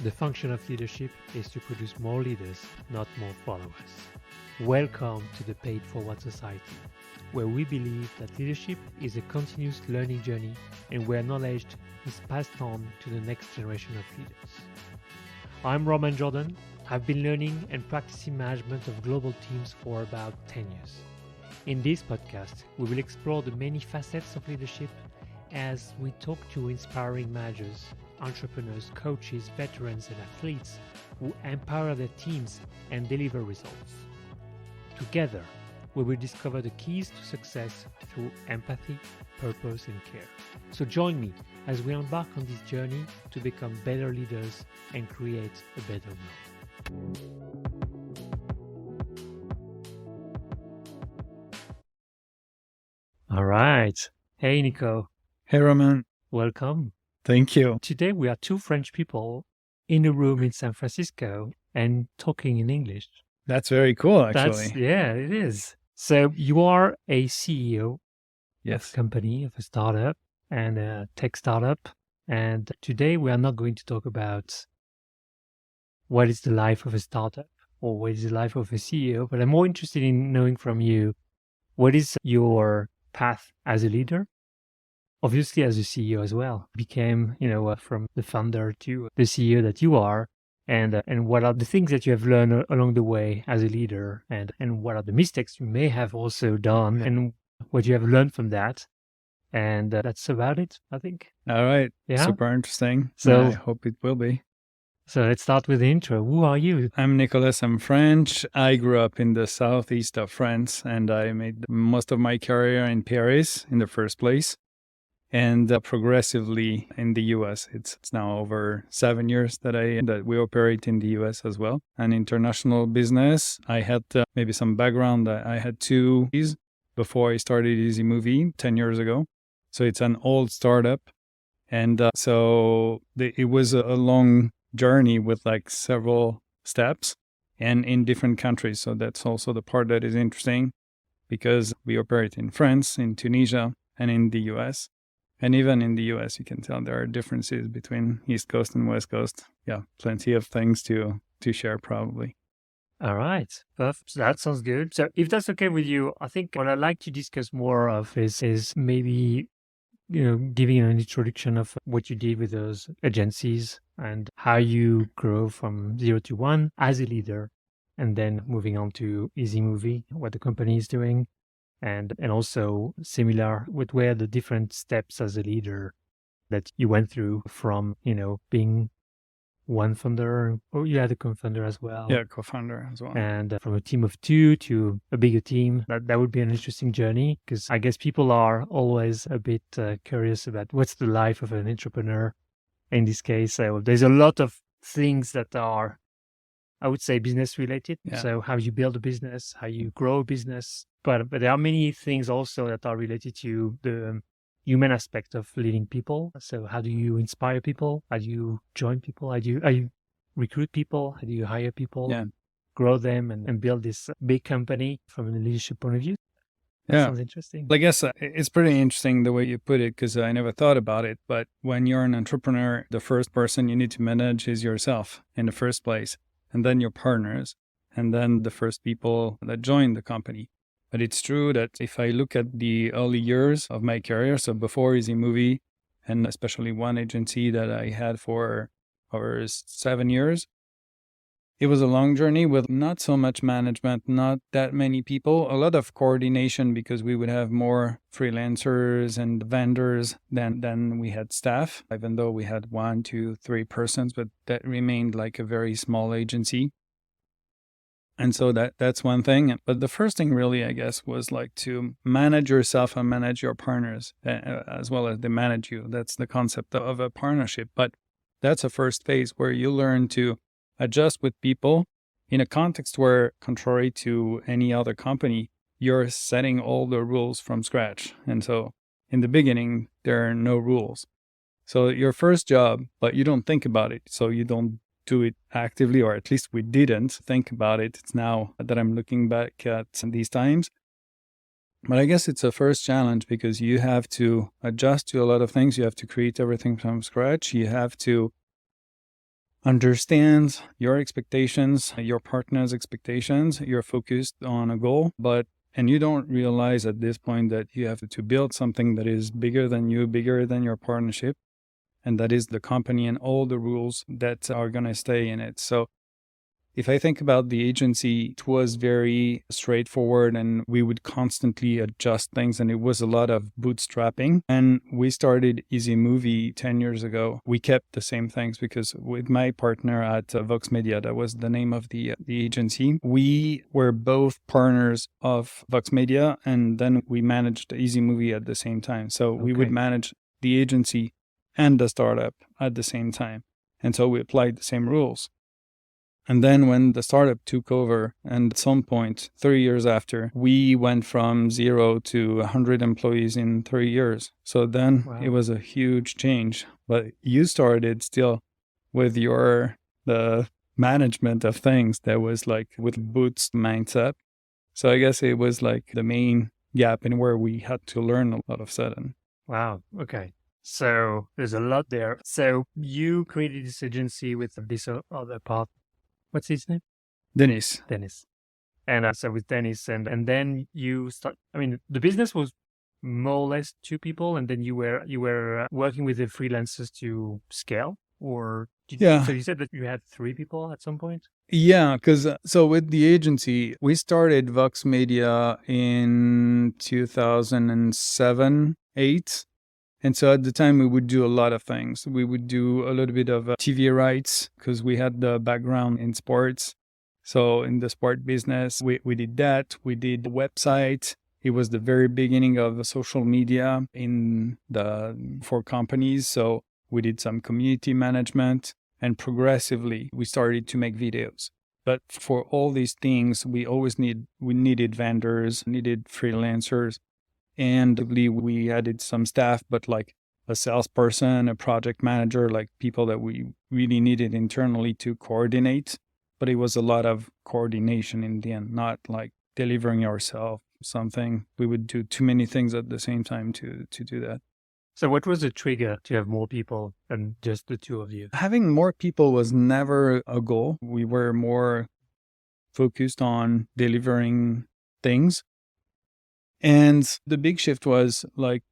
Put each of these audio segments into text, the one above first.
The function of leadership is to produce more leaders, not more followers. Welcome to the Paid Forward Society, where we believe that leadership is a continuous learning journey and where knowledge is passed on to the next generation of leaders. I'm Roman Jordan. I've been learning and practicing management of global teams for about 10 years. In this podcast, we will explore the many facets of leadership as we talk to inspiring managers, entrepreneurs, coaches, veterans, and athletes who empower their teams and deliver results. Together, we will discover the keys to success through empathy, purpose, and care. So join me as we embark on this journey to become better leaders and create a better world. All right. Hey, Nico. Hey, Roman. Welcome. Thank you. Today we are two French people in a room in San Francisco and talking in English. That's very cool, actually. Yeah, it is. So you are a CEO Yes. of a company, of a startup and a tech startup. And today we are not going to talk about what is the life of a startup or what is the life of a CEO, but I'm more interested in knowing from you, what is your path as a leader? Obviously, as a CEO as well, became, from the founder to the CEO that you are, and what are the things that you have learned along the way as a leader, and what are the mistakes you may have also done, and what you have learned from that. And that's about it, I think. All right. Yeah. Super interesting. So I hope it will be. So let's start with the intro. Who are you? I'm Nicolas. I'm French. I grew up in the southeast of France, and I made most of my career in Paris in the first place, and progressively in the US. It's now over 7 years that we operate in the US as well. An international business. I had maybe some background. I had two before I started Easy Movie 10 years ago. So it's an old startup. And it was a long journey with like several steps and in different countries. So that's also the part that is interesting because we operate in France, in Tunisia, and in the US. And even in the US, you can tell there are differences between East Coast and West Coast. Yeah, plenty of things to share probably. All right. Perfect. So that sounds good. So if that's okay with you, I think what I'd like to discuss more of is maybe, giving an introduction of what you did with those agencies and how you grow from 0 to 1 as a leader, and then moving on to Easy Movie, what the company is doing. And also similar with where the different steps as a leader that you went through from, being one founder, or you had a co-founder as well. Yeah, co-founder as well. And from a team of two to a bigger team. That would be an interesting journey because I guess people are always a bit curious about what's the life of an entrepreneur in this case. So there's a lot of things that are, I would say, business related. Yeah. So how you build a business, how you grow a business. But there are many things also that are related to the human aspect of leading people. So how do you inspire people? How do you join people? How do you recruit people? How do you hire people? Yeah. Grow them and build this big company from a leadership point of view? That sounds interesting. I guess it's pretty interesting the way you put it because I never thought about it. But when you're an entrepreneur, the first person you need to manage is yourself in the first place, and then your partners, and then the first people that join the company. But it's true that if I look at the early years of my career, so before Easy Movie, and especially one agency that I had for over 7 years, it was a long journey with not so much management, not that many people, a lot of coordination because we would have more freelancers and vendors than we had staff, even though we had 1, 2, 3 persons, but that remained like a very small agency. And so that's one thing. But the first thing really, I guess, was like to manage yourself and manage your partners as well as they manage you. That's the concept of a partnership. But that's a first phase where you learn to adjust with people in a context where, contrary to any other company, you're setting all the rules from scratch. And so in the beginning, there are no rules. So your first job, but you don't think about it. So you don't do it actively, or at least we didn't think about it. It's now that I'm looking back at these times. But I guess it's a first challenge because you have to adjust to a lot of things. You have to create everything from scratch. You have to understand your expectations, your partner's expectations. You're focused on a goal, and you don't realize at this point that you have to build something that is bigger than you, bigger than your partnership. And that is the company and all the rules that are going to stay in it. So if I think about the agency, it was very straightforward and we would constantly adjust things. And it was a lot of bootstrapping. And we started Easy Movie 10 years ago. We kept the same things because with my partner at Vox Media, that was the name of the agency. We were both partners of Vox Media and then we managed Easy Movie at the same time. So we would manage the agency and the startup at the same time. And so we applied the same rules. And then when the startup took over, and at some point, 3 years after, we went from 0 to 100 employees in 3 years. So then It was a huge change. But you started still with the management of things that was like with Boots mindset. So I guess it was like the main gap in where we had to learn a lot of sudden. Wow. Okay. So there's a lot there. So you created this agency with this other part. What's his name? Dennis. And so with Dennis, and then you start. I mean, the business was more or less 2 people, and then you were working with the freelancers to scale, or So you said that you had 3 people at some point. Yeah, because so with the agency, we started Vox Media in 2007, 8. And so at the time, we would do a lot of things. We would do a little bit of TV rights because we had the background in sports. So in the sport business, we did that. We did a website. It was the very beginning of social media for companies. So we did some community management and progressively we started to make videos. But for all these things, we needed vendors, needed freelancers. And we added some staff, but like a salesperson, a project manager, like people that we really needed internally to coordinate. But it was a lot of coordination in the end, not like delivering ourselves something. We would do too many things at the same time to do that. So what was the trigger to have more people than just the 2 of you? Having more people was never a goal. We were more focused on delivering things. And the big shift was like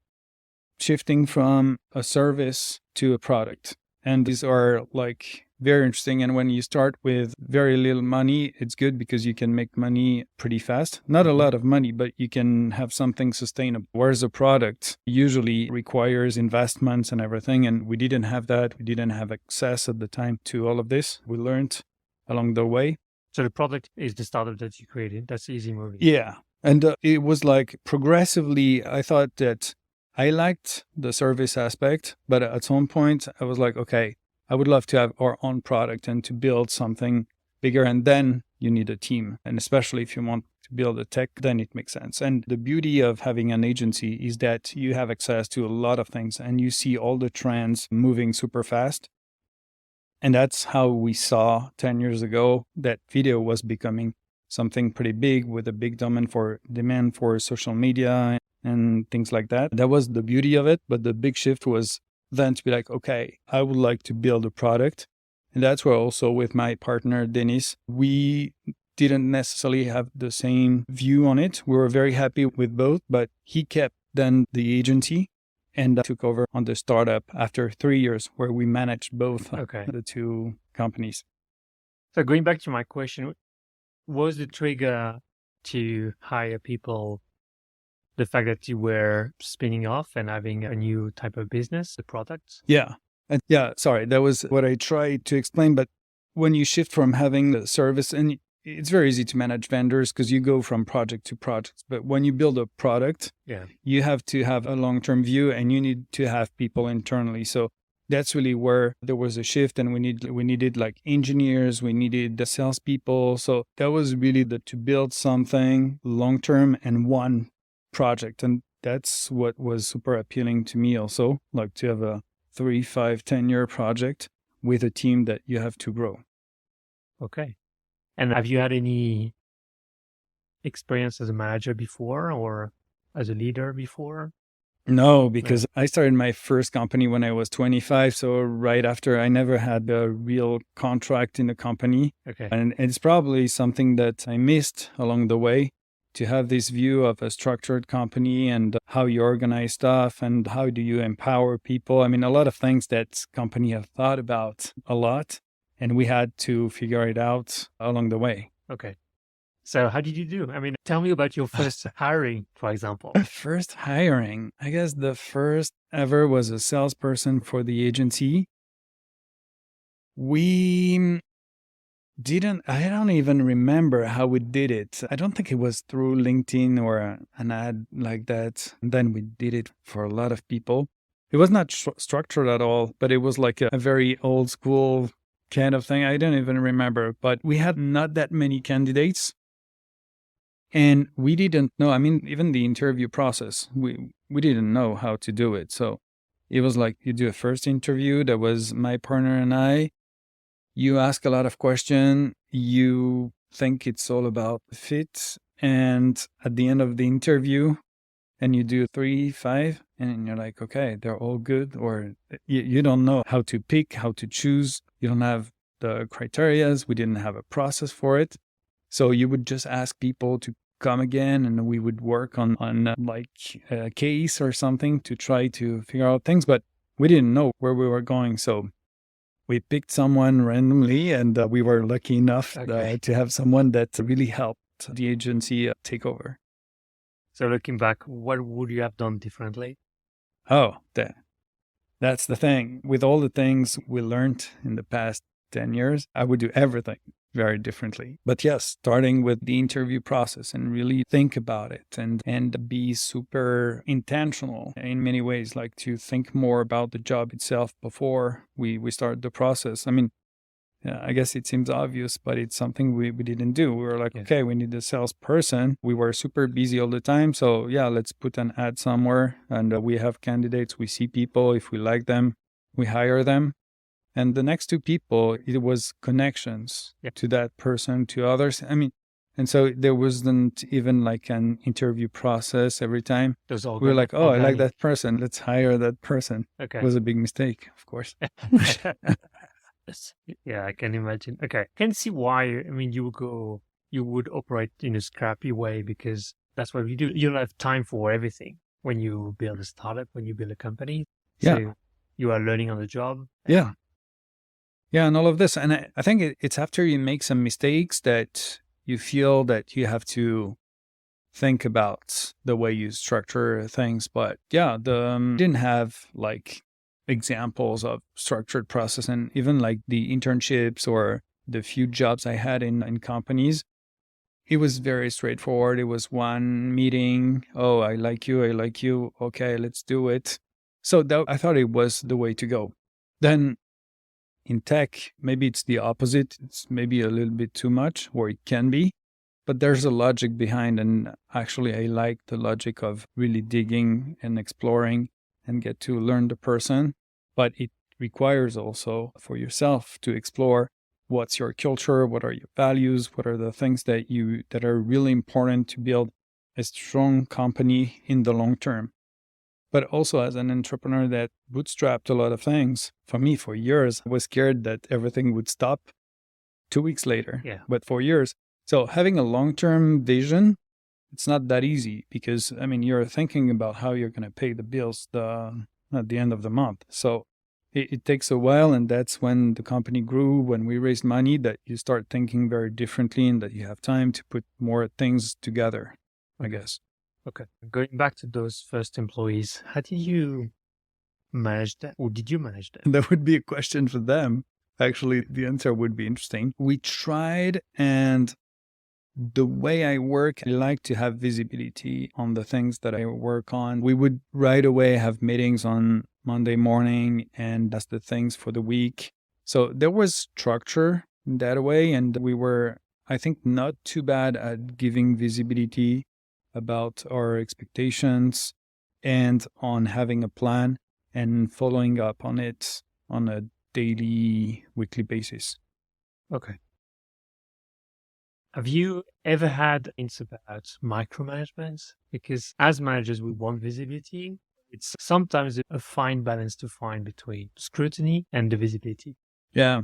shifting from a service to a product. And these are like very interesting. And when you start with very little money, it's good because you can make money pretty fast. Not a lot of money, but you can have something sustainable. Whereas a product usually requires investments and everything. And we didn't have that. We didn't have access at the time to all of this. We learned along the way. So the product is the startup that you created. That's Easy Movie. Yeah. And it was like progressively, I thought that I liked the service aspect, but at some point I was like, okay, I would love to have our own product and to build something bigger. And then you need a team. And especially if you want to build a tech, then it makes sense. And the beauty of having an agency is that you have access to a lot of things and you see all the trends moving super fast. And that's how we saw 10 years ago that video was becoming something pretty big with a big demand for social media and things like that. That was the beauty of it. But the big shift was then to be like, okay, I would like to build a product. And that's where also with my partner, Dennis, we didn't necessarily have the same view on it. We were very happy with both, but he kept then the agency and took over on the startup after 3 years where we managed both the 2 companies. So going back to my question, was the trigger to hire people the fact that you were spinning off and having a new type of business, the products? Yeah. And sorry, that was what I tried to explain. But when you shift from having the service, and it's very easy to manage vendors because you go from project to project. But when you build a product, you have to have a long-term view and you need to have people internally. So that's really where there was a shift, and we needed like engineers, we needed the salespeople. So that was really to build something long-term and one project. And that's what was super appealing to me also, like to have a 3, 5, 10-year project with a team that you have to grow. Okay. And have you had any experience as a manager before or as a leader before? No, because I started my first company when I was 25. So right after, I never had a real contract in the company. Okay. And it's probably something that I missed along the way, to have this view of a structured company and how you organize stuff and how do you empower people. I mean, a lot of things that company have thought about a lot, and we had to figure it out along the way. Okay. So how did you do? I mean, tell me about your first hiring, for example. First hiring, I guess the first ever was a salesperson for the agency. We I don't even remember how we did it. I don't think it was through LinkedIn or an ad like that. And then we did it for a lot of people. It was not structured at all, but it was like a very old school kind of thing. I don't even remember, but we had not that many candidates. And we didn't know, I mean, even the interview process, we didn't know how to do it. So it was like you do a first interview. That was my partner and I. You ask a lot of questions. You think it's all about fit. And at the end of the interview, and you do 3, 5, and you're like, okay, they're all good. Or you don't know how to pick, how to choose. You don't have the criterias. We didn't have a process for it. So you would just ask people to come again, and we would work on like a case or something to try to figure out things. But we didn't know where we were going. So we picked someone randomly, and we were lucky enough to have someone that really helped the agency take over. So looking back, what would you have done differently? Oh, that's the thing. With all the things we learned in the past 10 years, I would do everything very differently. But yes, starting with the interview process and really think about it and be super intentional in many ways, like to think more about the job itself before we start the process. I mean, yeah, I guess it seems obvious, but it's something we didn't do. We were like, okay, we need a salesperson. We were super busy all the time. So yeah, let's put an ad somewhere, and we have candidates. We see people. If we like them, we hire them. And the next 2 people, it was connections to that person, to others. I mean, and so there wasn't even like an interview process every time. We were like, oh, I like that person. Let's hire that person. Okay. It was a big mistake, of course. Yeah, I can imagine. Okay. I can see why, I mean, you would operate in a scrappy way, because that's what we do. You don't have time for everything when you build a startup, when you build a company. So you are learning on the job. Yeah. Yeah, and all of this. And I think it's after you make some mistakes that you feel that you have to think about the way you structure things. But yeah, didn't have like examples of structured process, and even like the internships or the few jobs I had in companies, it was very straightforward. It was one meeting. Oh, I like you. I like you. Okay, let's do it. So I thought it was the way to go. Then in tech, maybe it's the opposite. It's maybe a little bit too much, or it can be, but there's a logic behind. And actually, I like the logic of really digging and exploring and get to learn the person. But it requires also for yourself to explore what's your culture, what are your values, what are the things that are really important to build a strong company in the long term. But also as an entrepreneur that bootstrapped a lot of things, for me, for years, I was scared that everything would stop 2 weeks later. Yeah. But for years. So having a long-term vision, it's not that easy, because, I mean, you're thinking about how you're going to pay the bills at the end of the month. So it takes a while, and that's when the company grew, when we raised money, that you start thinking very differently and that you have time to put more things together, I guess. Okay. Going back to those first employees, how did you manage that? Or did you manage that? That would be a question for them. Actually, the answer would be interesting. We tried, and the way I work, I like to have visibility on the things that I work on. We would right away have meetings on Monday morning, and that's the things for the week. So there was structure in that way, and we were, I think, not too bad at giving visibility about our expectations and on having a plan and following up on it on a daily, weekly basis. Okay. Have you ever had hints about micromanagement? Because as managers, we want visibility. It's sometimes a fine balance to find between scrutiny and the visibility. Yeah.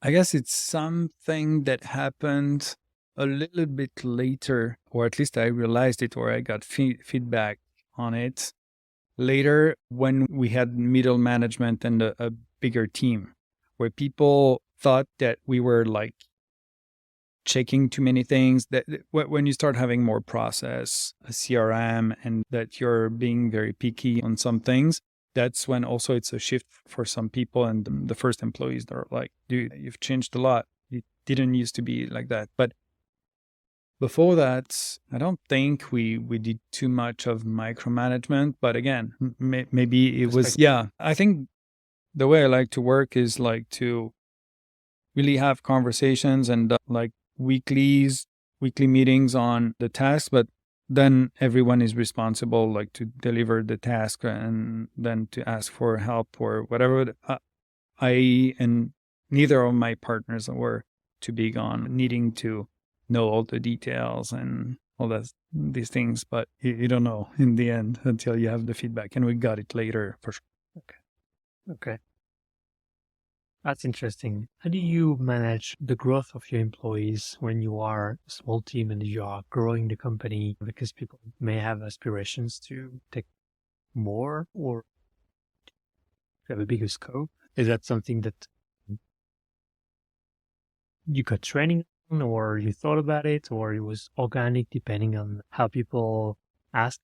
I guess it's something that happened a little bit later, or at least I realized it, or I got feedback on it later when we had middle management and a bigger team, where people thought that we were like checking too many things. That when you start having more process, a CRM, and that you're being very picky on some things, that's when also it's a shift for some people. And the first employees are like, dude, you've changed a lot. It didn't used to be like that. But before that, I don't think we did too much of micromanagement. But again, maybe it was, yeah, I think the way I like to work is like to really have conversations and like weekly meetings on the task, but then everyone is responsible like to deliver the task and then to ask for help or whatever. I and neither of my partners were too big on needing to know all the details and all these things, but you don't know in the end until you have the feedback, and we got it later for sure. Okay. That's interesting. How do you manage the growth of your employees when you are a small team and you are growing the company? Because people may have aspirations to take more or have a bigger scope. Is that something that you got training on, or you thought about it, or it was organic depending on how people asked?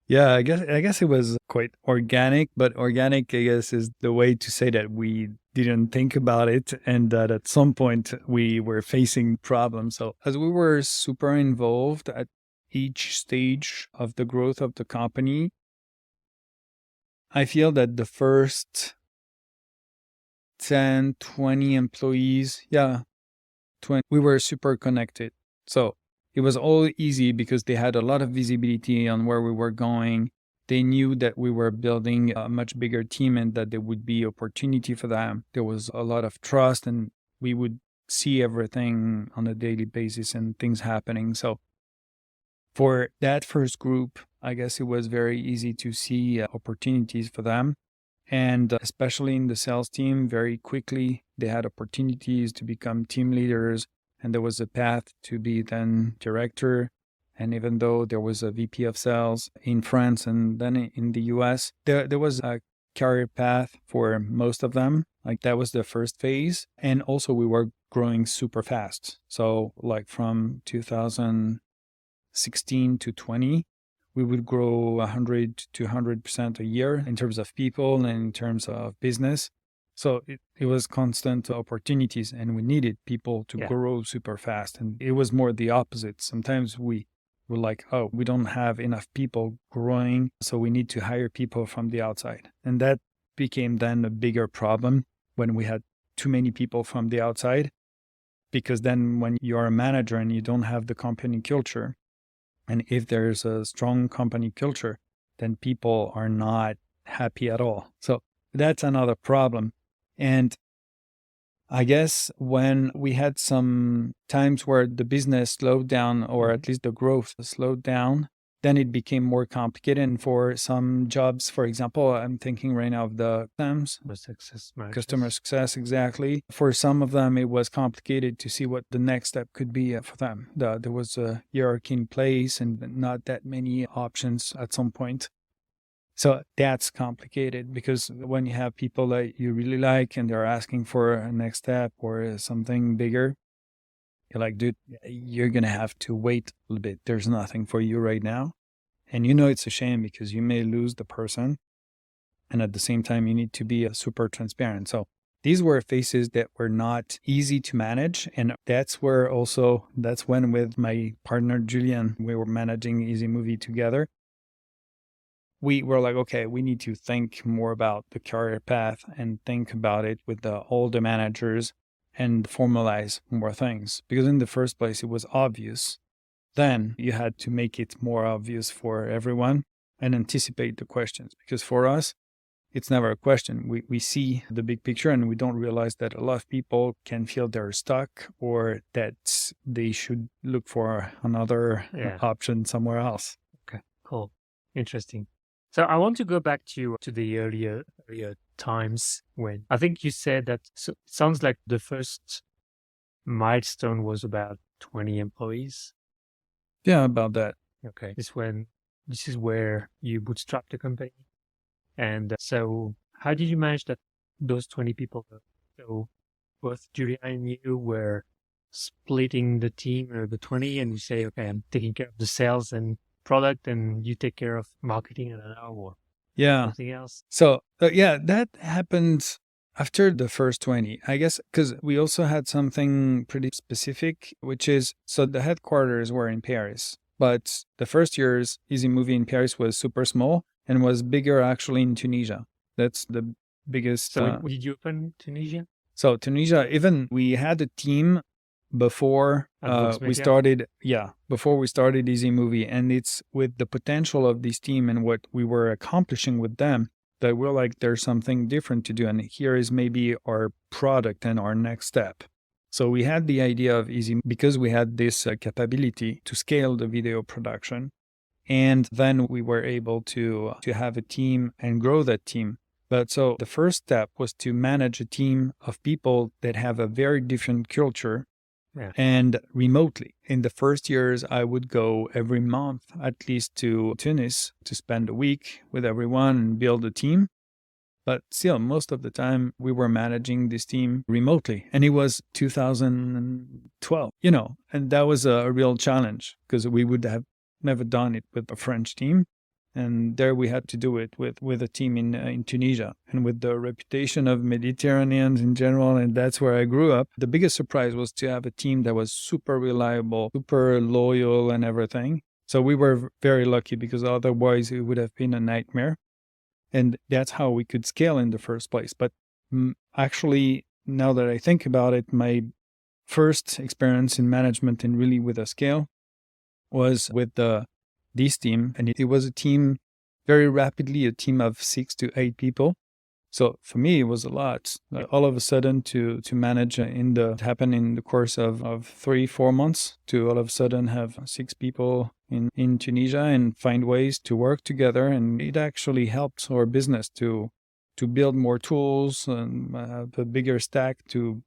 Yeah, I guess it was quite organic, but organic, I guess, is the way to say that we didn't think about it and that at some point we were facing problems. So as we were super involved at each stage of the growth of the company, I feel that the first 10, 20 employees, yeah, 20, we were super connected. So it was all easy because they had a lot of visibility on where we were going. They knew that we were building a much bigger team and that there would be opportunity for them. There was a lot of trust and we would see everything on a daily basis and things happening. So for that first group, I guess it was very easy to see opportunities for them. And especially in the sales team, very quickly, they had opportunities to become team leaders. And there was a path to be then director. And even though there was a VP of sales in France and then in the US, there was a career path for most of them. Like that was the first phase. And also we were growing super fast. So like from 2016 to 20, we would grow 100 to 200% a year in terms of people and in terms of business. So it was constant opportunities and we needed people to grow super fast. And it was more the opposite. Sometimes we were like, oh, we don't have enough people growing, so we need to hire people from the outside. And that became then a bigger problem when we had too many people from the outside, because then when you're a manager and you don't have the company culture, and if there's a strong company culture, then people are not happy at all. So that's another problem. And I guess when we had some times where the business slowed down, or at least the growth slowed down, then it became more complicated. And for some jobs, for example, I'm thinking right now of the customer success, exactly. For some of them, it was complicated to see what the next step could be for them. There was a hierarchy in place and not that many options at some point. So that's complicated because when you have people that you really like and they're asking for a next step or something bigger, you're like, dude, you're going to have to wait a little bit. There's nothing for you right now. And you know it's a shame because you may lose the person. And at the same time, you need to be super transparent. So these were phases that were not easy to manage. And that's when with my partner, Julian, we were managing Easy Movie together. We were like, okay, we need to think more about the career path and think about it with all the managers and formalize more things. Because in the first place, it was obvious. Then you had to make it more obvious for everyone and anticipate the questions. Because for us, it's never a question. We see the big picture and we don't realize that a lot of people can feel they're stuck or that they should look for another option somewhere else. Okay, cool. Interesting. So I want to go back to the earlier times when I think you said that. So it sounds like the first milestone was about 20 employees. Yeah, about that. Okay, this is where you bootstrap the company. And so how did you manage that those 20 people? So both Julia and you were splitting the team, the 20, and you say, okay, I'm taking care of the sales and product, and you take care of marketing, I don't know, or Yeah. something else. So, yeah, that happened after the first 20, I guess, because we also had something pretty specific, which is so the headquarters were in Paris, but the first year's Easy Movie in Paris was super small and was bigger actually in Tunisia. That's the biggest. So when did you open Tunisia? So Tunisia, even we had a team before we started. Yeah, before we started Easy Movie, and it's with the potential of this team and what we were accomplishing with them that we're like, there's something different to do, and here is maybe our product and our next step. So we had the idea of Easy because we had this capability to scale the video production, and then we were able to have a team and grow that team. But so the first step was to manage a team of people that have a very different culture and remotely. In the first years, I would go every month at least to Tunis to spend a week with everyone and build a team. But still, most of the time, we were managing this team remotely. And it was 2012, and that was a real challenge because we would have never done it with a French team. And there we had to do it with a team in Tunisia and with the reputation of Mediterraneans in general. And that's where I grew up. The biggest surprise was to have a team that was super reliable, super loyal and everything. So we were very lucky because otherwise it would have been a nightmare. And that's how we could scale in the first place. But actually, now that I think about it, my first experience in management and really with a scale was with this team. And it was a team, very rapidly, a team of 6 to 8 people. So for me, it was a lot. All of a sudden to manage it happened in the course of 3-4 months to all of a sudden have 6 people in Tunisia and find ways to work together. And it actually helped our business to build more tools and have a bigger stack to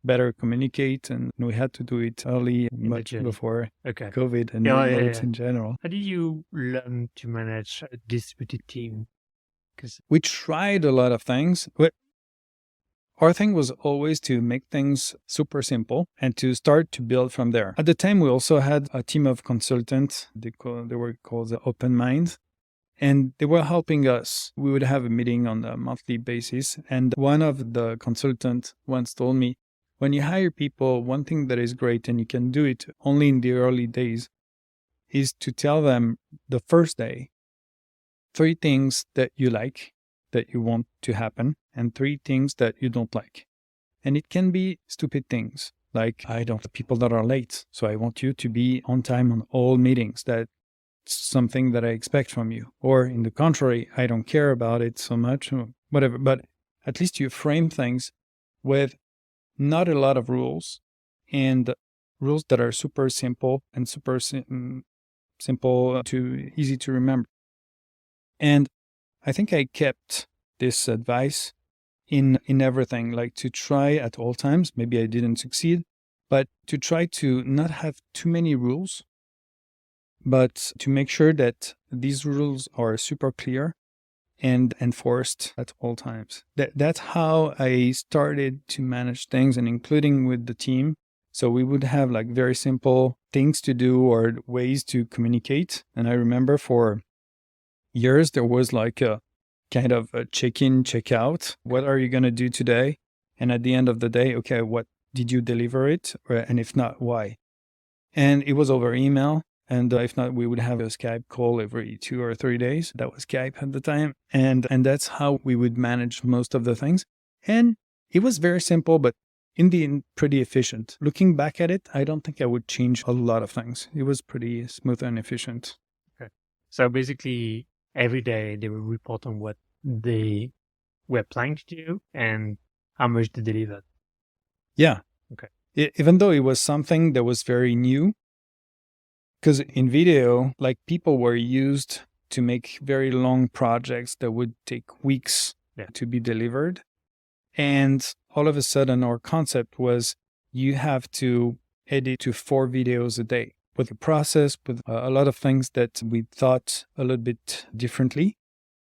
better communicate, and we had to do it early, much before COVID and in general. How did you learn to manage a distributed team? Because we tried a lot of things, but our thing was always to make things super simple and to start to build from there. At the time, we also had a team of consultants. They were called the Open Mind. And they were helping us. We would have a meeting on a monthly basis. And one of the consultants once told me, when you hire people, one thing that is great, and you can do it only in the early days, is to tell them the first day 3 things that you like, that you want to happen, and 3 things that you don't like. And it can be stupid things, like I don't like people that are late, so I want you to be on time on all meetings. That's something that I expect from you. Or in the contrary, I don't care about it so much, or whatever. But at least you frame things with not a lot of rules, and rules that are super simple and super simple to easy to remember. And I think I kept this advice in everything, like to try at all times. Maybe I didn't succeed, but to try to not have too many rules, but to make sure that these rules are super clear and enforced at all times. That's how I started to manage things, and including with the team. So we would have like very simple things to do or ways to communicate. And I remember for years, there was like a kind of a check-in, check-out. What are you going to do today? And at the end of the day, okay, what did you deliver it? And if not, why? And it was over email. And if not, we would have a Skype call every 2 or 3 days. That was Skype at the time. And that's how we would manage most of the things. And it was very simple, but in the end, pretty efficient. Looking back at it, I don't think I would change a lot of things. It was pretty smooth and efficient. Okay. So basically, every day they will report on what they were planning to do and how much they delivered. Yeah. Okay. Even though it was something that was very new, because in video, like people were used to make very long projects that would take weeks Yeah. to be delivered. And all of a sudden, our concept was you have to edit to 4 videos a day with a process, with a lot of things that we thought a little bit differently.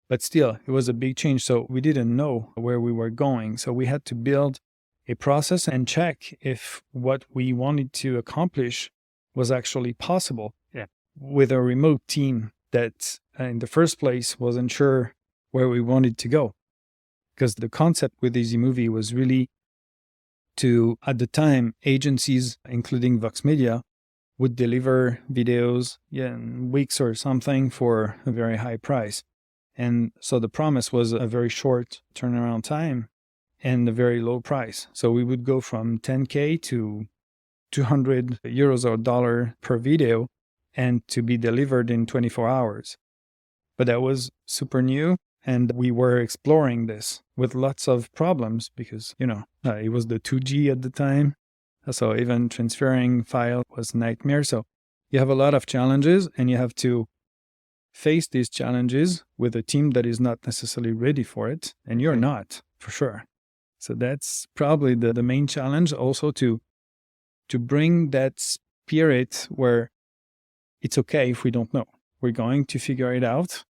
But still, it was a big change. So we didn't know where we were going. So we had to build a process and check if what we wanted to accomplish was actually possible. Yeah. With a remote team that in the first place wasn't sure where we wanted to go. Because the concept with Easy Movie was really to, at the time, agencies, including Vox Media, would deliver videos in weeks or something for a very high price. And so the promise was a very short turnaround time and a very low price. So we would go from 10K to 200 euros or dollar per video and to be delivered in 24 hours. But that was super new. And we were exploring this with lots of problems because, it was the 2G at the time. So even transferring file was a nightmare. So you have a lot of challenges and you have to face these challenges with a team that is not necessarily ready for it. And you're not, for sure. So that's probably the main challenge, also to bring that spirit where it's okay if we don't know. We're going to figure it out.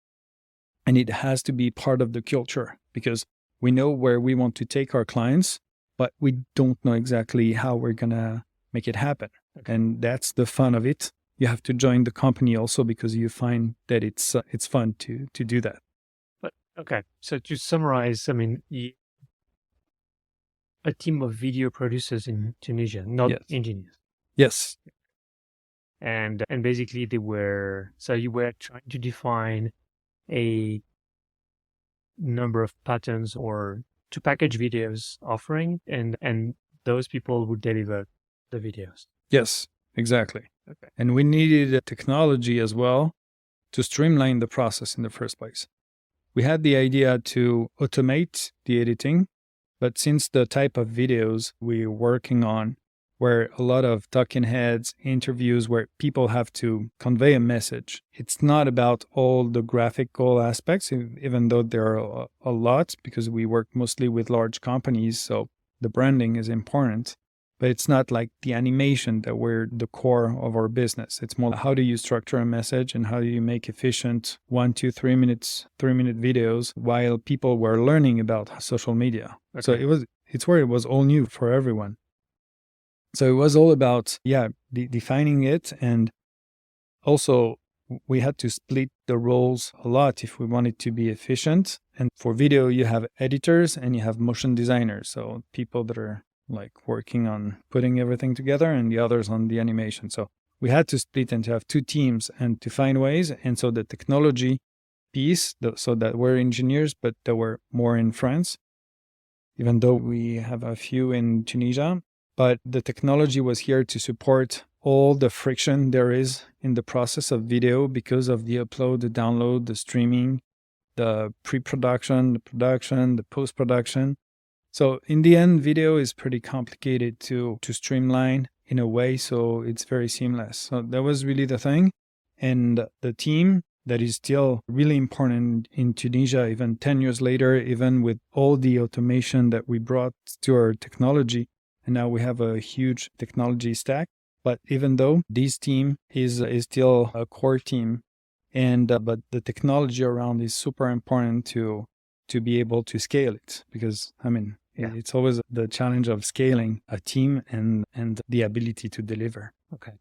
And it has to be part of the culture because we know where we want to take our clients, but we don't know exactly how we're going to make it happen. Okay. And that's the fun of it. You have to join the company also because you find that it's fun to do that. But okay, so to summarize, I mean, a team of video producers in Tunisia, not engineers. Yes. And basically you were trying to define a number of patterns or to package videos offering, and those people would deliver the videos. Yes, exactly. Okay. And we needed a technology as well to streamline the process in the first place. We had the idea to automate the editing, but since the type of videos we're working on where a lot of talking heads, interviews where people have to convey a message. It's not about all the graphical aspects, even though there are a lot, because we work mostly with large companies, so the branding is important. But it's not like the animation that we're the core of our business. It's more how do you structure a message and how do you make efficient 1, 2, 3 minute videos while people were learning about social media. Okay. So it's where it was all new for everyone. So it was all about, defining it. And also we had to split the roles a lot if we wanted to be efficient. And for video, you have editors and you have motion designers. So people that are like working on putting everything together and the others on the animation. So we had to split and to have 2 teams and to find ways. And so the technology piece, so that we're engineers, but that were more in France, even though we have a few in Tunisia. But the technology was here to support all the friction there is in the process of video because of the upload, the download, the streaming, the pre-production, the production, the post-production. So in the end, video is pretty complicated to streamline in a way, so it's very seamless. So that was really the thing. And the team that is still really important in Tunisia, even 10 years later, even with all the automation that we brought to our technology. And now we have a huge technology stack. But even though this team is still a core team, and but the technology around is super important to be able to scale it. Because, it's always the challenge of scaling a team and the ability to deliver. Okay,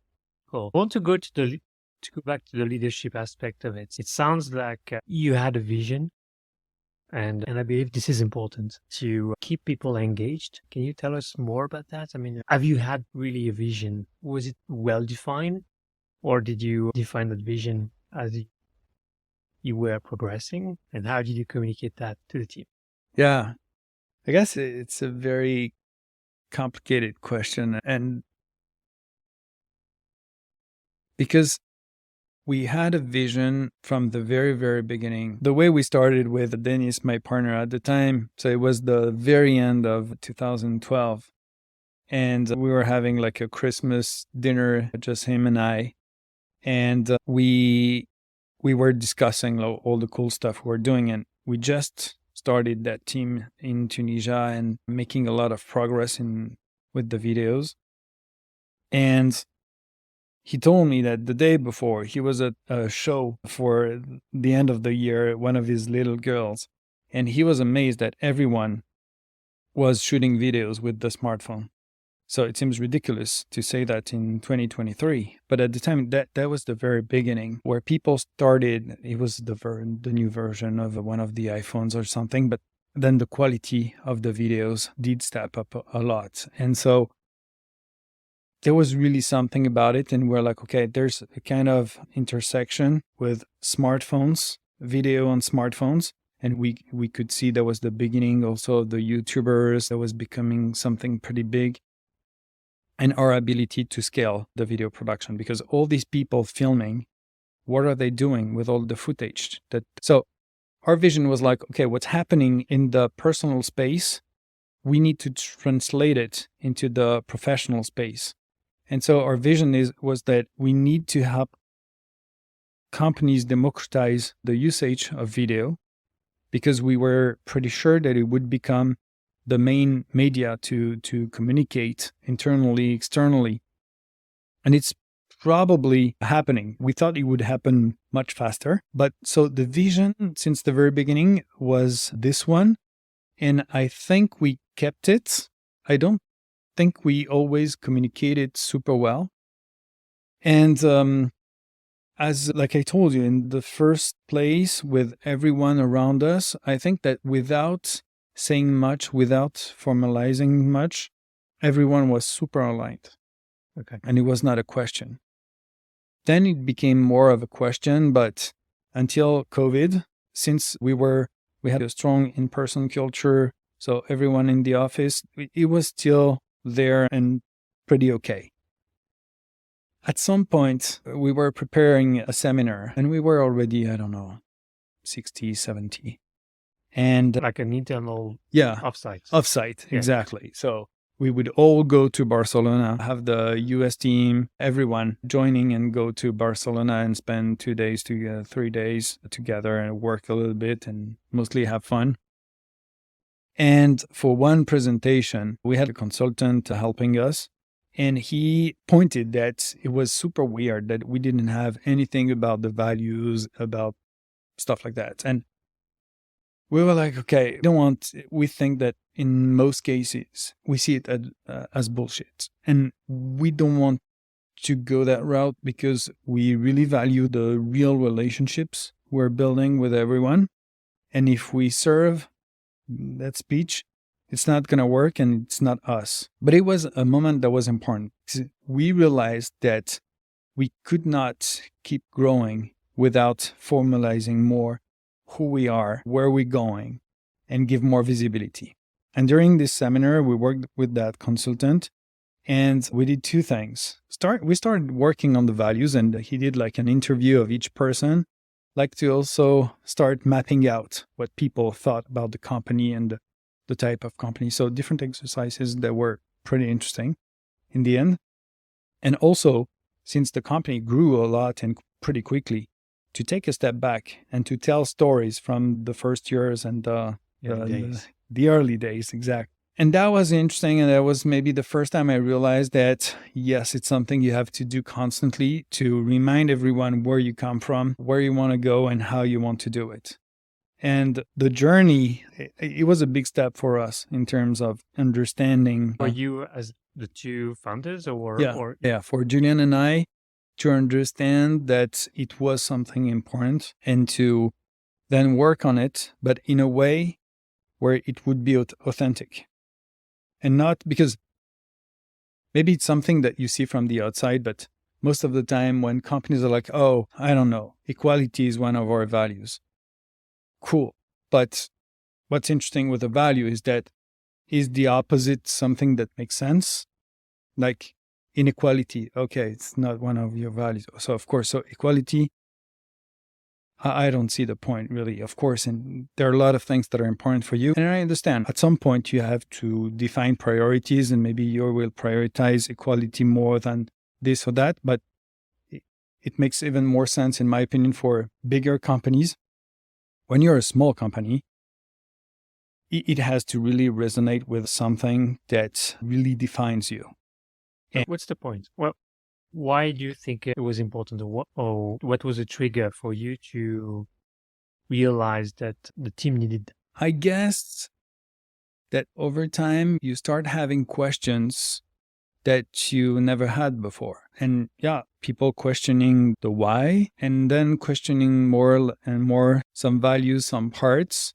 cool. I want to go go back to the leadership aspect of it. It sounds like you had a vision. And I believe this is important to keep people engaged. Can you tell us more about that? I mean, have you had really a vision? Was it well defined, or did you define that vision as you were progressing? And how did you communicate that to the team? Yeah, I guess it's a very complicated question. And because we had a vision from the very, very beginning. The way we started with Denis, my partner at the time, so it was the very end of 2012. And we were having like a Christmas dinner, just him and I. And we we were discussing all the cool stuff we're doing. And we just started that team in Tunisia and making a lot of progress with the videos. And he told me that the day before he was at a show for the end of the year, one of his little girls, and he was amazed that everyone was shooting videos with the smartphone. So it seems ridiculous to say that in 2023, but at the time that was the very beginning where people started. It was the new version of one of the iPhones or something, but then the quality of the videos did step up a lot. And so there was really something about it. And we're like, okay, there's a kind of intersection with smartphones, video on smartphones. And we could see that was the beginning also of the YouTubers that was becoming something pretty big. And our ability to scale the video production, because all these people filming, what are they doing with all the footage? So our vision was like, okay, what's happening in the personal space, we need to translate it into the professional space. And so our vision was that we need to help companies democratize the usage of video, because we were pretty sure that it would become the main media to communicate internally, externally. And it's probably happening. We thought it would happen much faster. But so the vision since the very beginning was this one. And I think we kept it. I don't think we always communicated super well. And as like I told you, in the first place with everyone around us, I think that without saying much, without formalizing much, everyone was super aligned. Okay. And it was not a question. Then it became more of a question, but until COVID, since we had a strong in-person culture, so everyone in the office, it was still there and pretty okay. At some point, we were preparing a seminar, and we were already, 60, 70. And like an internal offsite. Offsite, yeah. Exactly. So we would all go to Barcelona, have the US team, everyone joining and go to Barcelona and spend 2 days to 3 days together and work a little bit and mostly have fun. And for one presentation, we had a consultant helping us. And he pointed that it was super weird that we didn't have anything about the values, about stuff like that. And we were like, okay, we think that in most cases, we see it as bullshit. And we don't want to go that route because we really value the real relationships we're building with everyone. And if we serve that speech, it's not going to work and it's not us. But it was a moment that was important. We realized that we could not keep growing without formalizing more who we are, where we're going, and give more visibility. And during this seminar, we worked with that consultant and we did two things. We started working on the values, and he did like an interview of each person, like to also start mapping out what people thought about the company and the type of company. So different exercises that were pretty interesting in the end. And also, since the company grew a lot and pretty quickly, to take a step back and to tell stories from the first years and the early days, exactly. And that was interesting. And that was maybe the first time I realized that, yes, it's something you have to do constantly to remind everyone where you come from, where you want to go, and how you want to do it. And the journey, it was a big step for us in terms of understanding. For you as the two founders or? Yeah, for Julian and I, to understand that it was something important and to then work on it, but in a way where it would be authentic. And not because maybe it's something that you see from the outside, but most of the time when companies are like, oh, I don't know, equality is one of our values. Cool. But what's interesting with a value is that is the opposite something that makes sense? Like inequality. Okay, it's not one of your values. So of course, so equality, I don't see the point really, of course. And there are a lot of things that are important for you. And I understand at some point you have to define priorities and maybe you will prioritize equality more than this or that. But it makes even more sense, in my opinion, for bigger companies. When you're a small company, it has to really resonate with something that really defines you. And what's the point? Well, why do you think it was important, or what was the trigger for you to realize that the team needed? I guess that over time, you start having questions that you never had before. And yeah, people questioning the why, and then questioning more and more some values, some parts.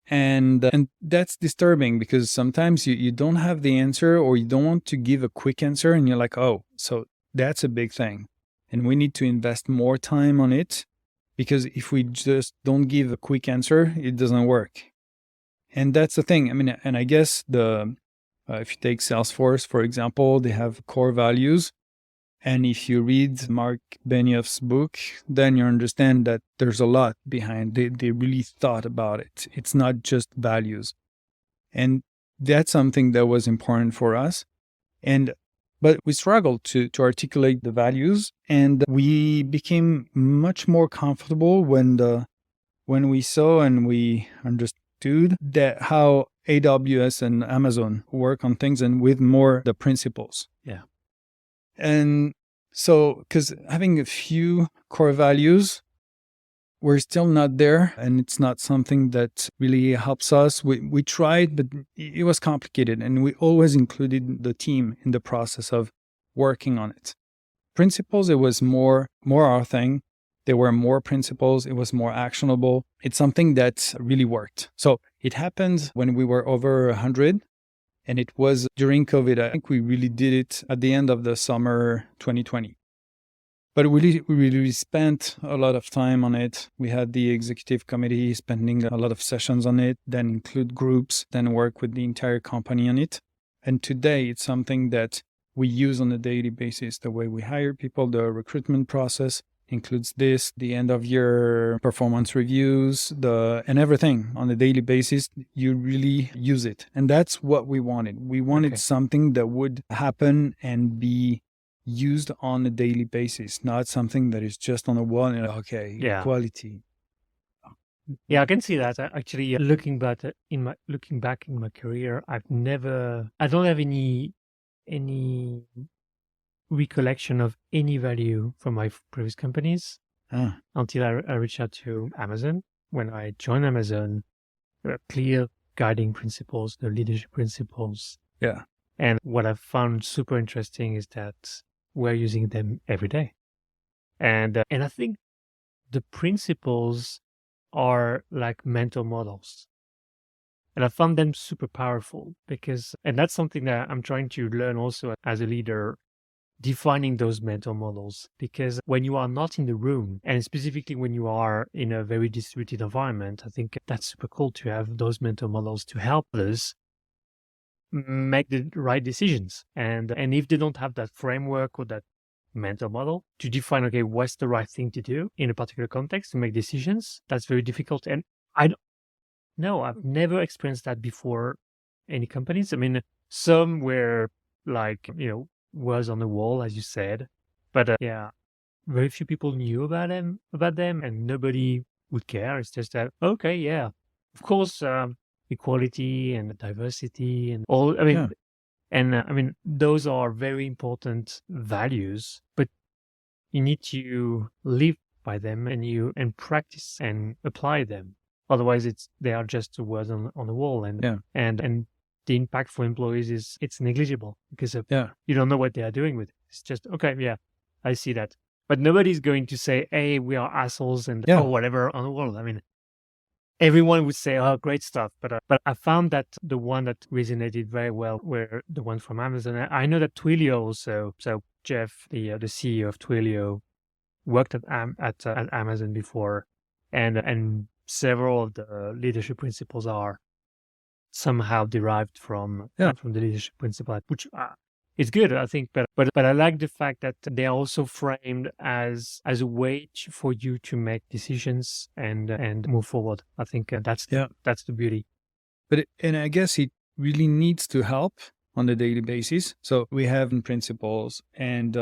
And that's disturbing because sometimes you don't have the answer, or you don't want to give a quick answer, and you're like, oh, so that's a big thing. And we need to invest more time on it, because if we just don't give a quick answer, it doesn't work. And that's the thing. I mean, and I guess if you take Salesforce, for example, they have core values. And if you read Mark Benioff's book, then you understand that there's a lot behind. They really thought about it. It's not just values. And that's something that was important for us. But we struggled to articulate the values, and we became much more comfortable when we saw and we understood that how AWS and Amazon work on things, and with more the principles. Yeah. And so, because having a few core values, we're still not there, and it's not something that really helps us. We tried, but it was complicated, and we always included the team in the process of working on it. Principles, it was more our thing. There were more principles. It was more actionable. It's something that really worked. So it happened when we were over 100. And it was during COVID. I think we really did it at the end of the summer 2020. But we really spent a lot of time on it. We had the executive committee spending a lot of sessions on it, then include groups, then work with the entire company on it. And today it's something that we use on a daily basis. The way we hire people, the recruitment process includes this, the end of year performance reviews, and everything on a daily basis. You really use it. And that's what we wanted. We wanted something that would happen and be used on a daily basis, not something that is just on a wall and quality. Yeah, I can see that. Actually, looking back in my career, I don't have any recollection of any value from my previous companies until I reached out to Amazon. When I joined Amazon, there are clear guiding principles, the leadership principles. Yeah. And what I found super interesting is that we're using them every day. And I think the principles are like mental models. And I found them super powerful and that's something that I'm trying to learn also as a leader, defining those mental models. Because when you are not in the room, and specifically when you are in a very distributed environment, I think that's super cool to have those mental models to help others make the right decisions. And if they don't have that framework or that mental model to define, okay, what's the right thing to do in a particular context to make decisions, that's very difficult. And I've never experienced that before any companies. I mean, some were like, was on the wall, as you said, but very few people knew about them, and nobody would care. It's just that, okay, yeah, of course, equality and diversity and all. I mean, and those are very important values, but you need to live by them and practice and apply them. Otherwise, they are just words on the wall, and the impact for employees it's negligible because you don't know what they are doing with it. It's just, okay, yeah, I see that. But nobody's going to say, hey, we are assholes and or whatever on the wall. I mean, everyone would say, oh, great stuff. But I found that the one that resonated very well were the ones from Amazon. I know that Twilio also, so Jeff, the CEO of Twilio, worked at Amazon before, and several of the leadership principles are somehow derived from the leadership principle, which is good, I think. But I like the fact that they are also framed as a way for you to make decisions and move forward. I think that's the beauty. And I guess it really needs to help on a daily basis. So we have principles, and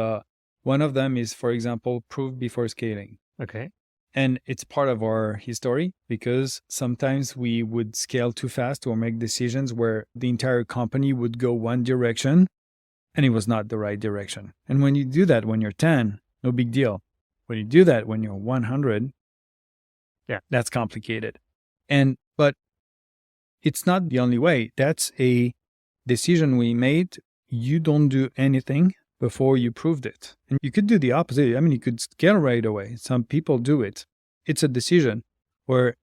One of them is, for example, prove before scaling. Okay. And it's part of our history because sometimes we would scale too fast or make decisions where the entire company would go one direction and it was not the right direction. And when you do that when you're 10, no big deal. When you do that when you're 100, that's complicated. But it's not the only way. That's a decision we made. You don't do anything before you proved it. And you could do the opposite. I mean, you could scale right away. Some people do it. It's a decision where,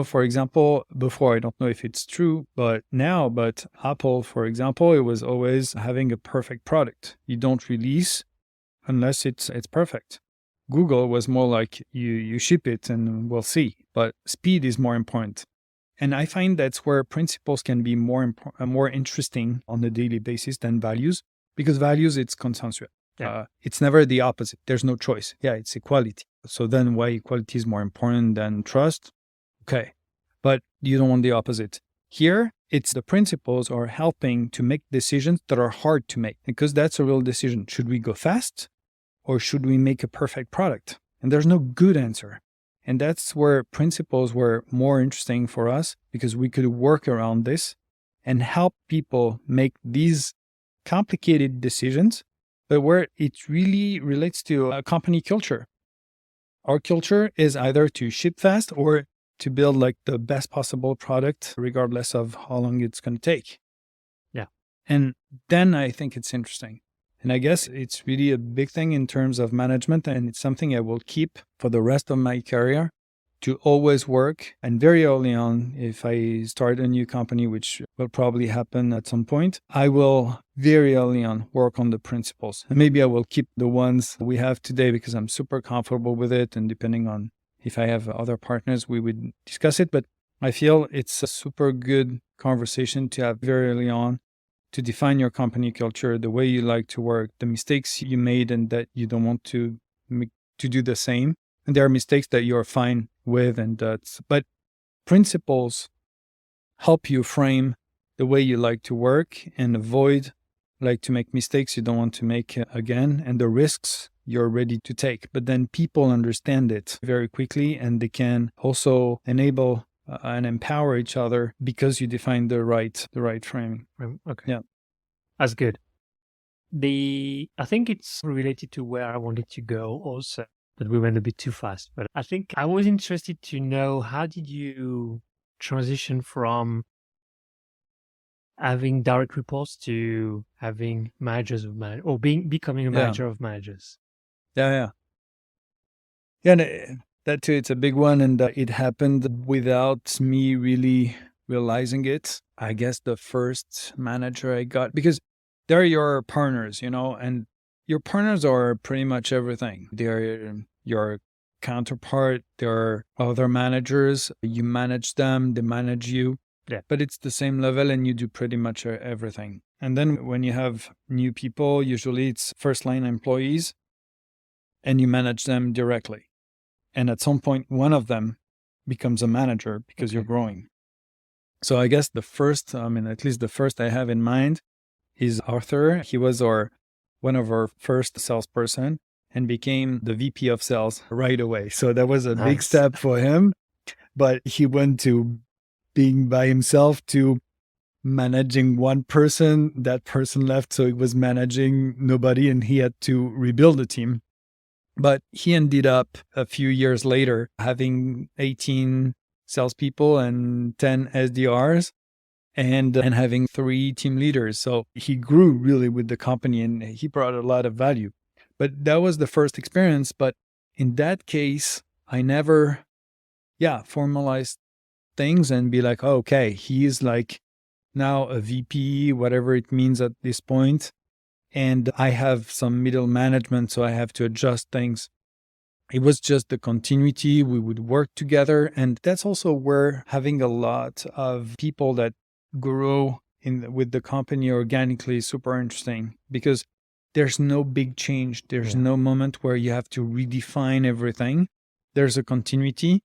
for example, before, I don't know if it's true, but Apple, for example, it was always having a perfect product. You don't release unless it's perfect. Google was more like you ship it and we'll see, but speed is more important. And I find that's where principles can be more interesting on a daily basis than values, because values, it's consensual. Yeah. It's never the opposite. There's no choice. Yeah, it's equality. So then why equality is more important than trust? Okay. But you don't want the opposite. Here, it's the principles are helping to make decisions that are hard to make, because that's a real decision. Should we go fast or should we make a perfect product? And there's no good answer. And that's where principles were more interesting for us, because we could work around this and help people make these complicated decisions, but where it really relates to a company culture. Our culture is either to ship fast or to build like the best possible product, regardless of how long it's going to take. Yeah. And then I think it's interesting. And I guess it's really a big thing in terms of management, and it's something I will keep for the rest of my career, to always work. And very early on, if I start a new company, which will probably happen at some point, I will very early on work on the principles. And maybe I will keep the ones we have today because I'm super comfortable with it. And depending on if I have other partners, we would discuss it. But I feel it's a super good conversation to have very early on, to define your company culture, the way you like to work, the mistakes you made and that you don't want to do the same. And there are mistakes that you're fine with, but principles help you frame the way you like to work and avoid like to make mistakes you don't want to make again, and the risks you're ready to take. But then people understand it very quickly, and they can also enable and empower each other because you define the right framing. Okay. Yeah. That's good. I think it's related to where I wanted to go also, but we went a bit too fast. But I think I was interested to know, how did you transition from having direct reports to having managers of managers, or becoming a manager of managers? Yeah. And that too, it's a big one, and it happened without me really realizing it. I guess the first manager I got, because they're your partners, and your partners are pretty much everything. They're your counterpart. They're other managers. You manage them, they manage you. Yeah. But it's the same level and you do pretty much everything. And then when you have new people, usually it's first line employees, and you manage them directly. And at some point, one of them becomes a manager because you're growing. So I guess at least the first I have in mind is Arthur. He was one of our first salesperson and became the VP of sales right away. So that was a big step for him. But he went to being by himself to managing one person. That person left, so he was managing nobody, and he had to rebuild the team. But he ended up a few years later having 18 salespeople and 10 SDRs and having 3 team leaders. So he grew really with the company and he brought a lot of value. But that was the first experience. But in that case, I never, formalized things and be like, oh, okay, he is like now a VP, whatever it means at this point. And I have some middle management, so I have to adjust things. It was just the continuity. We would work together. And that's also where having a lot of people that grow with the company organically is super interesting, because there's no big change. There's no moment where you have to redefine everything. There's a continuity.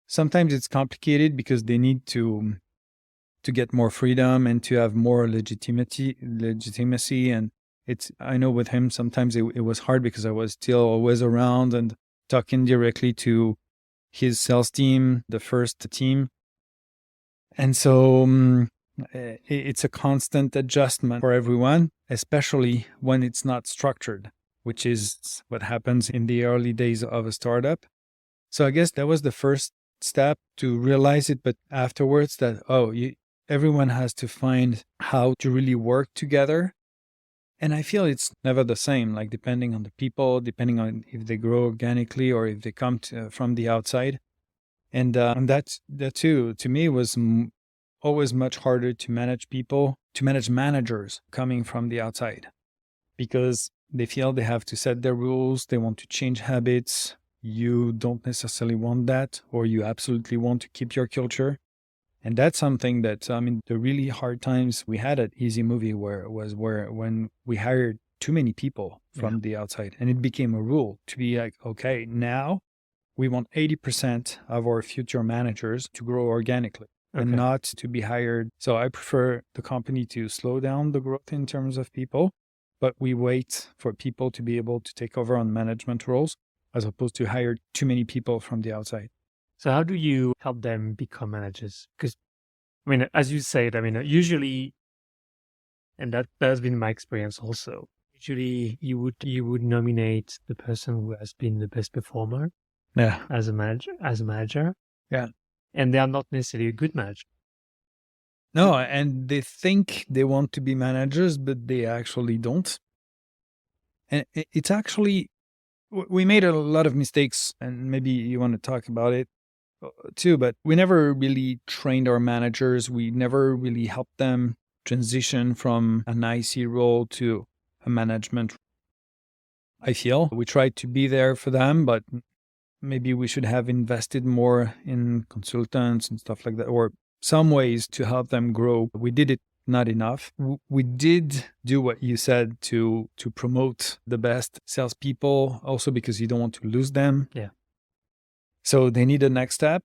Sometimes it's complicated because they need to get more freedom and to have more legitimacy. And I know with him, sometimes it was hard because I was still always around and talking directly to his sales team, the first team. And so it's a constant adjustment for everyone, especially when it's not structured, which is what happens in the early days of a startup. So I guess that was the first step to realize it, but afterwards that, everyone has to find how to really work together. And I feel it's never the same, like depending on the people, depending on if they grow organically or if they come from the outside. And that too, to me, was always much harder to manage people, to manage managers coming from the outside, because they feel they have to set their rules, they want to change habits. You don't necessarily want that, or you absolutely want to keep your culture. And that's something that, the really hard times we had at Easy Movie when we hired too many people from the outside, and it became a rule to be like, okay, now we want 80% of our future managers to grow organically and not to be hired. So I prefer the company to slow down the growth in terms of people, but we wait for people to be able to take over on management roles as opposed to hire too many people from the outside. So how do you help them become managers? Because, as you said, usually, and that has been my experience also, usually you would nominate the person who has been the best performer as a manager. Yeah. And they are not necessarily a good manager. No, and they think they want to be managers, but they actually don't. And it's actually, we made a lot of mistakes, and maybe you want to talk about it too, but we never really trained our managers. We never really helped them transition from an IC role to a management. I feel we tried to be there for them, but maybe we should have invested more in consultants and stuff like that, or some ways to help them grow. We did it not enough. We did do what you said to promote the best salespeople, also because you don't want to lose them. Yeah. So they need a next step.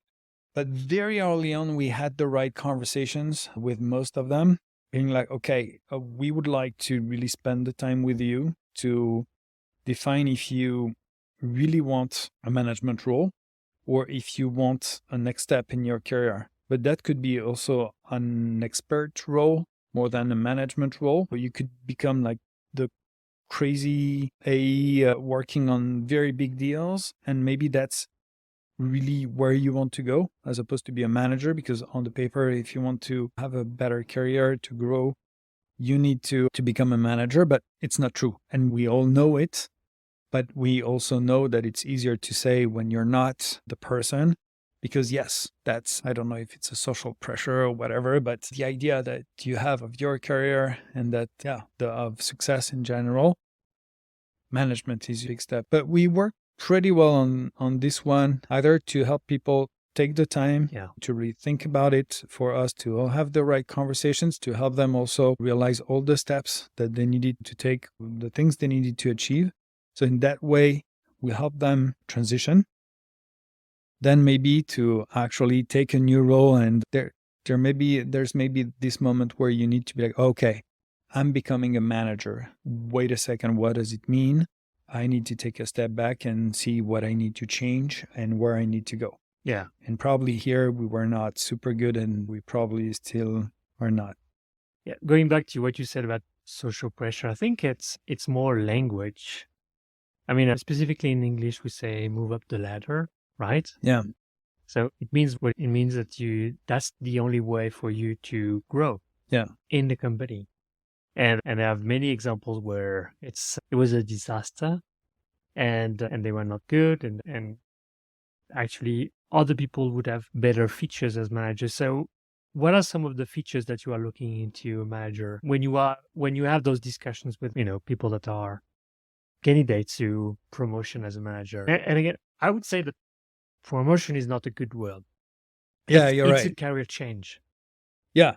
But very early on, we had the right conversations with most of them, being like, okay, we would like to really spend the time with you to define if you really want a management role or if you want a next step in your career. But that could be also an expert role more than a management role, or you could become like the crazy AE working on very big deals. And maybe that's really where you want to go as opposed to be a manager, because on the paper, if you want to have a better career, to grow, you need to become a manager, but it's not true. And we all know it, but we also know that it's easier to say when you're not the person, because yes, that's, I don't know if it's a social pressure or whatever, but the idea that you have of your career and that, of success in general, management is a big step. But we work pretty well on this one, either to help people take the time to really think about it, for us to all have the right conversations, to help them also realize all the steps that they needed to take, the things they needed to achieve. So in that way, we help them transition. Then maybe to actually take a new role, and there's maybe this moment where you need to be like, okay, I'm becoming a manager. Wait a second, what does it mean? I need to take a step back and see what I need to change and where I need to go. Yeah. And probably here we were not super good, and we probably still are not. Yeah. Going back to what you said about social pressure, I think it's more language. Specifically in English, we say move up the ladder, right? Yeah. So it means that that's the only way for you to grow in the company. And I have many examples where it was a disaster and they were not good, and actually other people would have better features as managers. So what are some of the features that you are looking into a manager when you have those discussions with people that are candidates to promotion as a manager? And again, I would say that promotion is not a good word. Yeah, you're right. It's a career change. Yeah,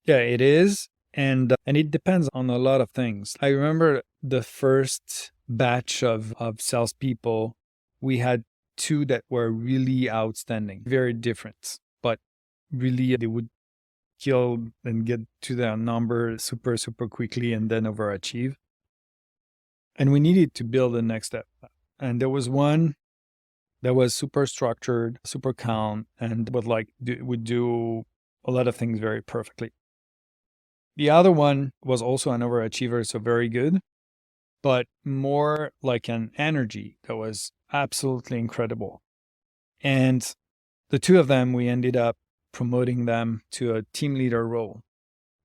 it is. And it depends on a lot of things. I remember the first batch of salespeople, we had two that were really outstanding, very different, but really they would kill and get to their number super, super quickly and then overachieve. And we needed to build the next step. And there was one that was super structured, super calm, and would do a lot of things very perfectly. The other one was also an overachiever, so very good, but more like an energy that was absolutely incredible. And the two of them, we ended up promoting them to a team leader role,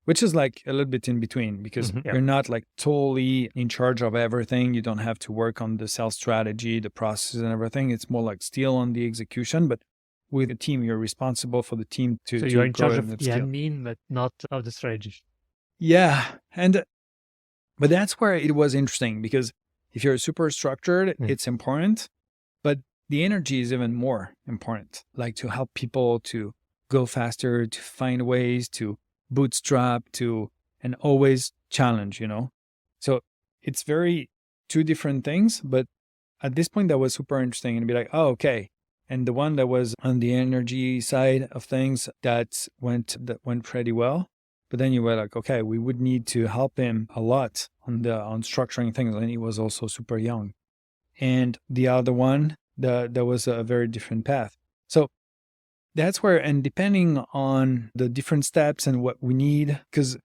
which is like a little bit in between because you're not like totally in charge of everything. You don't have to work on the sales strategy, the process and everything. It's more like still on the execution, but with a team, you're responsible for the team to So you're in charge grow of the admin, but not of the strategy. Yeah. But that's where it was interesting because if you're super structured, it's important, but the energy is even more important, like to help people to go faster, to find ways to bootstrap, and always challenge, So it's very two different things, but at this point that was super interesting and be like, oh, okay. And the one that was on the energy side of things that went pretty well. But then you were like, okay, we would need to help him a lot on structuring things. And he was also super young. And the other one, that was a very different path. So that's where, and depending on the different steps and what we need, because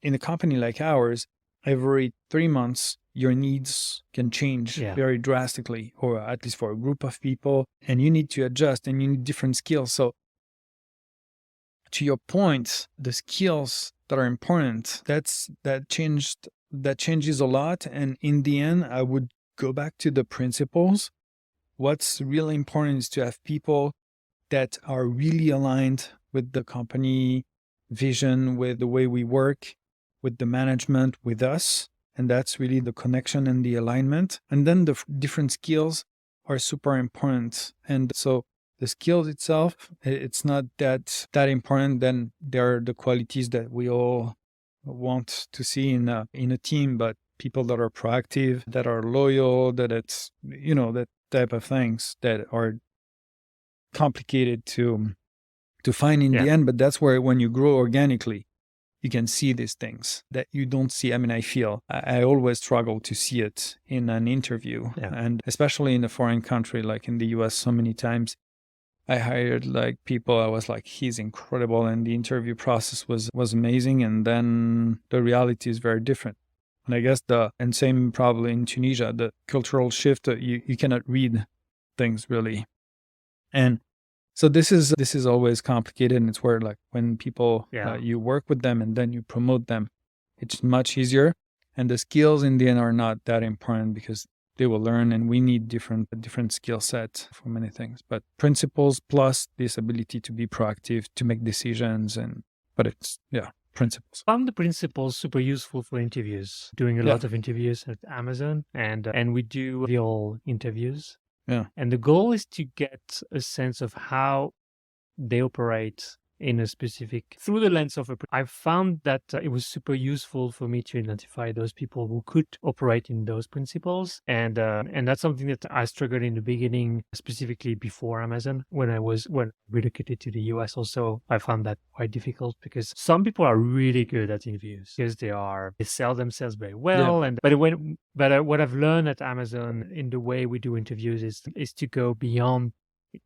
in a company like ours, every 3 months, your needs can change very drastically, or at least for a group of people, and you need to adjust and you need different skills. So to your point, the skills that are important, that changes a lot. And in the end, I would go back to the principles. What's really important is to have people that are really aligned with the company vision, with the way we work, with the management, with us. And that's really the connection and the alignment. And then the different skills are super important. And so the skills itself, it's not that important. Then there are the qualities that we all want to see in a team, but people that are proactive, that are loyal, that it's, that type of things that are complicated to find in the end. But that's where when you grow organically, you can see these things that you don't see. I mean, I always struggle to see it in an interview, and especially in a foreign country, like in the US, so many times I hired like people. I was like, he's incredible. And the interview process was amazing. And then the reality is very different. And I guess and same probably in Tunisia, the cultural shift, you cannot read things really. And so this is always complicated, and it's where like when people you work with them and then you promote them, it's much easier. And the skills in the end are not that important because they will learn, and we need different skill sets for many things. But principles plus this ability to be proactive, to make decisions, but it's principles. I found the principles super useful for interviews. Doing a lot of interviews at Amazon, and we do real interviews. Yeah. And the goal is to get a sense of how they operate in a specific, through the lens of I found that it was super useful for me to identify those people who could operate in those principles. And that's something that I struggled in the beginning, specifically before Amazon. When I relocated to the US also, I found that quite difficult because some people are really good at interviews because they sell themselves very well. But what I've learned at Amazon in the way we do interviews is to go beyond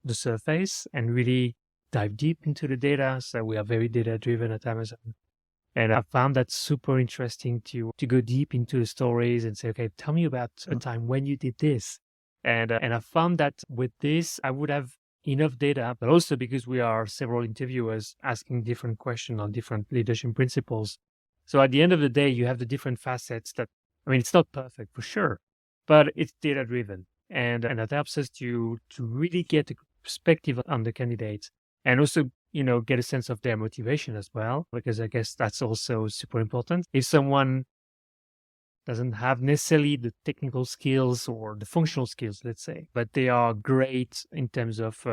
the surface and really dive deep into the data. So we are very data driven at Amazon. And I found that super interesting to go deep into the stories and say, okay, tell me about a time when you did this. And I found that with this, I would have enough data, but also because we are several interviewers asking different questions on different leadership principles. So at the end of the day, you have the different facets it's not perfect for sure, but it's data driven. And that helps us to really get a perspective on the candidates. And also, get a sense of their motivation as well, because I guess that's also super important. If someone doesn't have necessarily the technical skills or the functional skills, let's say, but they are great in terms of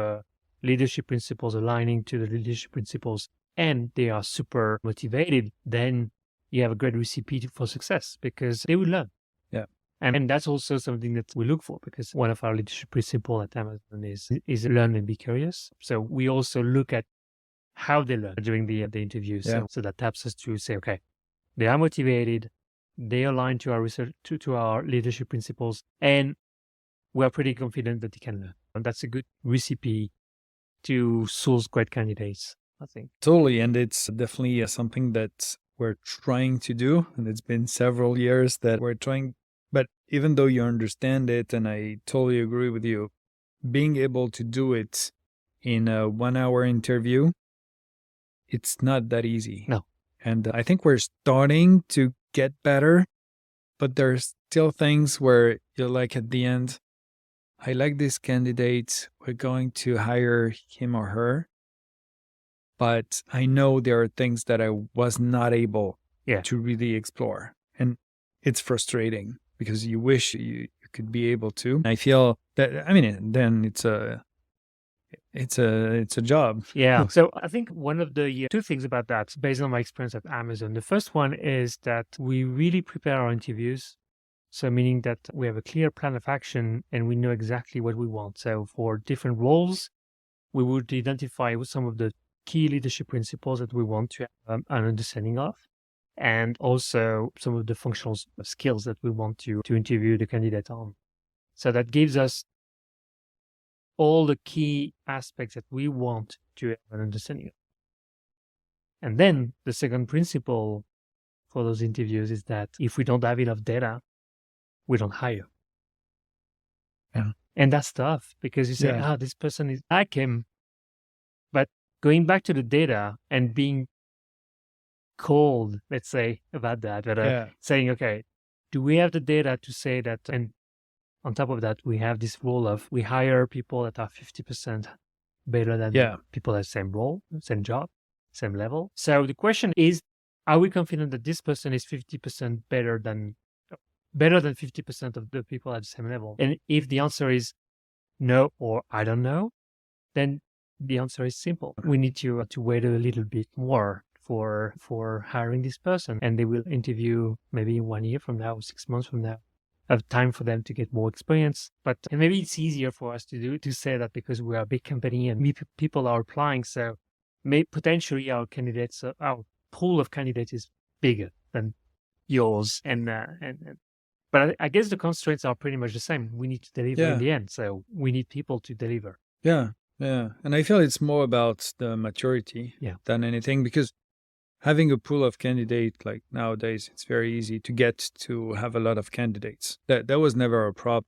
leadership principles, aligning to the leadership principles, and they are super motivated, then you have a great recipe for success because they will learn. Yeah. And that's also something that we look for because one of our leadership principles at Amazon is learn and be curious. So we also look at how they learn during the interview. So that helps us to say, okay, they are motivated, They align to our research, to our leadership principles, and we're pretty confident that they can learn. And that's a good recipe to source great candidates, I think. Totally. And it's definitely something that we're trying to do. And it's been several years that we're trying. But even though you understand it, and I totally agree with you, being able to do it in a 1 hour interview, it's not that easy. No. And I think we're starting to get better, but there's still things where you're like at the end, I like this candidate, we're going to hire him or her, but I know there are things that I was not able to really explore. And it's frustrating because you wish you could be able to. I feel that, I mean, then it's a job. Yeah. So I think one of the two things about that, based on my experience at Amazon, the first one is that we really prepare our interviews. So meaning that we have a clear plan of action and we know exactly what we want. So for different roles, we would identify some of the key leadership principles that we want to have an understanding of, and also some of the functional skills that we want to interview the candidate on. So that gives us all the key aspects that we want to have an understanding of. And then the second principle for those interviews is that if we don't have enough data, we don't hire. Yeah. And that's tough because you say, this person is like him. But going back to the data and being cold, let's say, about that, but saying, okay, do we have the data to say that? And on top of that, we have this rule of we hire people that are 50% better than people at the same role, same job, same level. So the question is, are we confident that this person is 50% better than 50% of the people at the same level? And if the answer is no or I don't know, then the answer is simple. We need to wait a little bit more for hiring this person, and they will interview maybe 1 year from now, 6 months from now. Have time for them to get more experience, but and maybe it's easier for us to say that because we are a big company and people are applying. So potentially our candidates, our pool of candidates is bigger than yours, and but I guess the constraints are pretty much the same. We need to deliver in the end, so we need people to deliver. Yeah. And I feel it's more about the maturity than anything, because having a pool of candidates, like nowadays, it's very easy to get to have a lot of candidates. That was never a problem.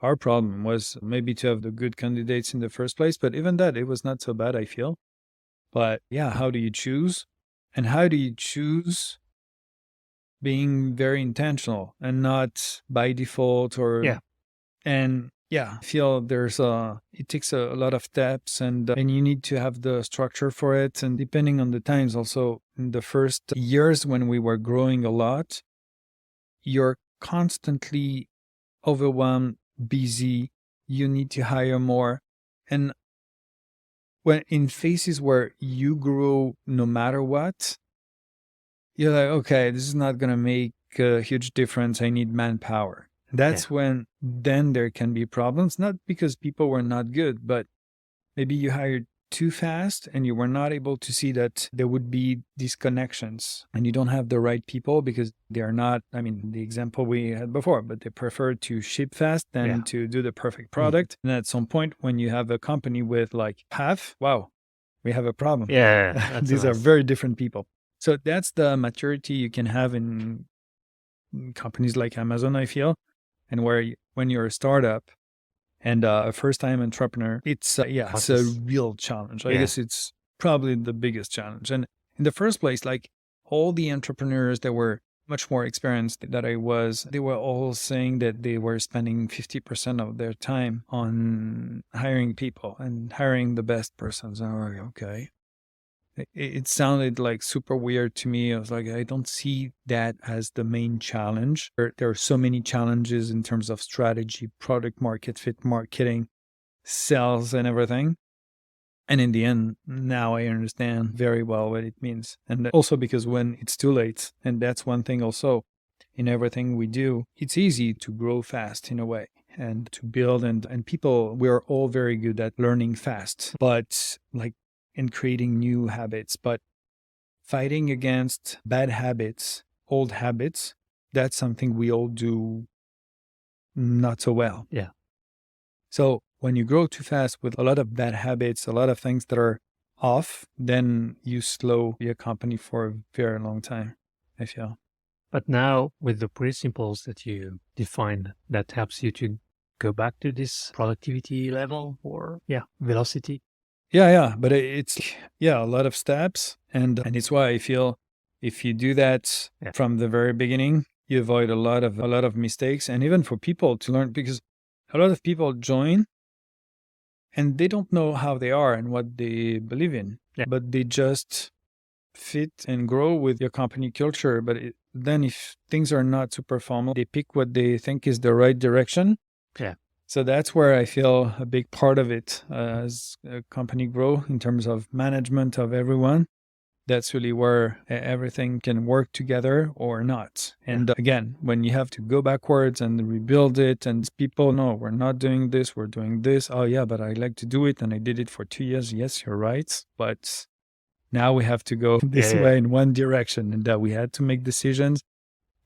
Our problem was maybe to have the good candidates in the first place, but even that, it was not so bad, I feel. But how do you choose? And how do you choose being very intentional and not by default or and I feel it takes a lot of steps, and you need to have the structure for it. And depending on the times also, in the first years when we were growing a lot, you're constantly overwhelmed, busy, you need to hire more. And when in phases where you grow no matter what, you're like, okay, this is not going to make a huge difference. I need manpower. That's when then there can be problems, not because people were not good, but maybe you hired too fast and you were not able to see that there would be disconnections, and you don't have the right people because they're not, I mean, the example we had before, but they prefer to ship fast than to do the perfect product. And at some point when you have a company with like half, wow, we have a problem. These are very different people. So that's the maturity you can have in companies like Amazon, I feel. And when you're a startup and a first-time entrepreneur, it's it's a real challenge. I guess it's probably the biggest challenge. And in the first place, like all the entrepreneurs that were much more experienced than I was, they were all saying that they were spending 50% of their time on hiring people and hiring the best persons. And I was like, okay. It sounded like super weird to me. I was like, I don't see that as the main challenge. There are so many challenges in terms of strategy, product market fit, marketing, sales, and everything. And in the end, now I understand very well what it means. And also because when it's too late, and that's one thing also in everything we do, it's easy to grow fast in a way and to build. And people, we're all very good at learning fast, but like, and creating new habits, but fighting against bad habits, old habits, that's something we all do not so well. Yeah. So when you grow too fast with a lot of bad habits, a lot of things that are off, then you slow your company for a very long time, I feel. But now with the principles that you defined, that helps you to go back to this productivity level or velocity. Yeah. But it's, a lot of steps. And it's why I feel if you do that from the very beginning, you avoid a lot of mistakes. And even for people to learn, because a lot of people join and they don't know how they are and what they believe in, but they just fit and grow with your company culture. But then if things are not super formal, they pick what they think is the right direction. Yeah. So that's where I feel a big part of it as a company grow in terms of management of everyone. That's really where everything can work together or not. And again, when you have to go backwards and rebuild it and people, no, we're not doing this, we're doing this. Oh yeah, but I like to do it and I did it for 2 years. Yes, you're right. But now we have to go this way in one direction, and that we had to make decisions.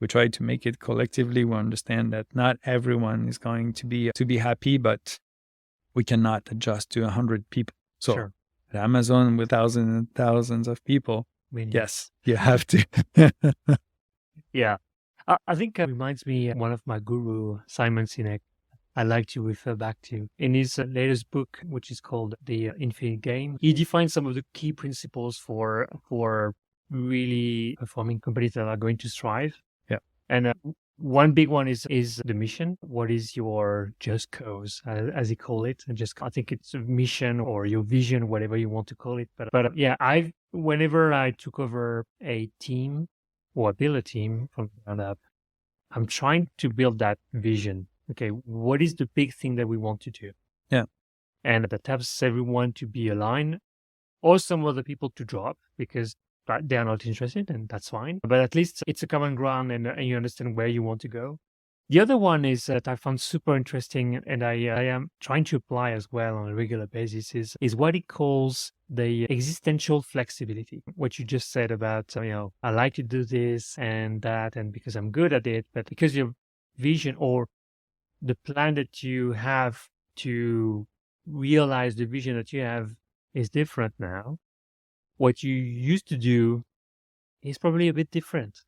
We try to make it collectively. We understand that not everyone is going to be happy, but we cannot adjust to 100 people. So at Amazon with thousands and thousands of people, yes, you have to. Yeah. I think it reminds me of one of my guru, Simon Sinek, I like to refer back to. In his latest book, which is called The Infinite Game, he defines some of the key principles for really performing companies that are going to strive. Yeah. And one big one is the mission. What is your just cause, as he call it? And I think it's a mission or your vision, whatever you want to call it. But yeah, whenever I took over a team or I build a team from the ground up, I'm trying to build that vision. Okay, what is the big thing that we want to do? Yeah. And that helps everyone to be aligned, or some other people to drop because they are not interested, and that's fine. But at least it's a common ground and you understand where you want to go. The other one is that I found super interesting and I am trying to apply as well on a regular basis is what he calls the existential flexibility. What you just said about, I like to do this and that, and because I'm good at it, but because your vision or the plan that you have to realize the vision that you have is different now. What you used to do is probably a bit different.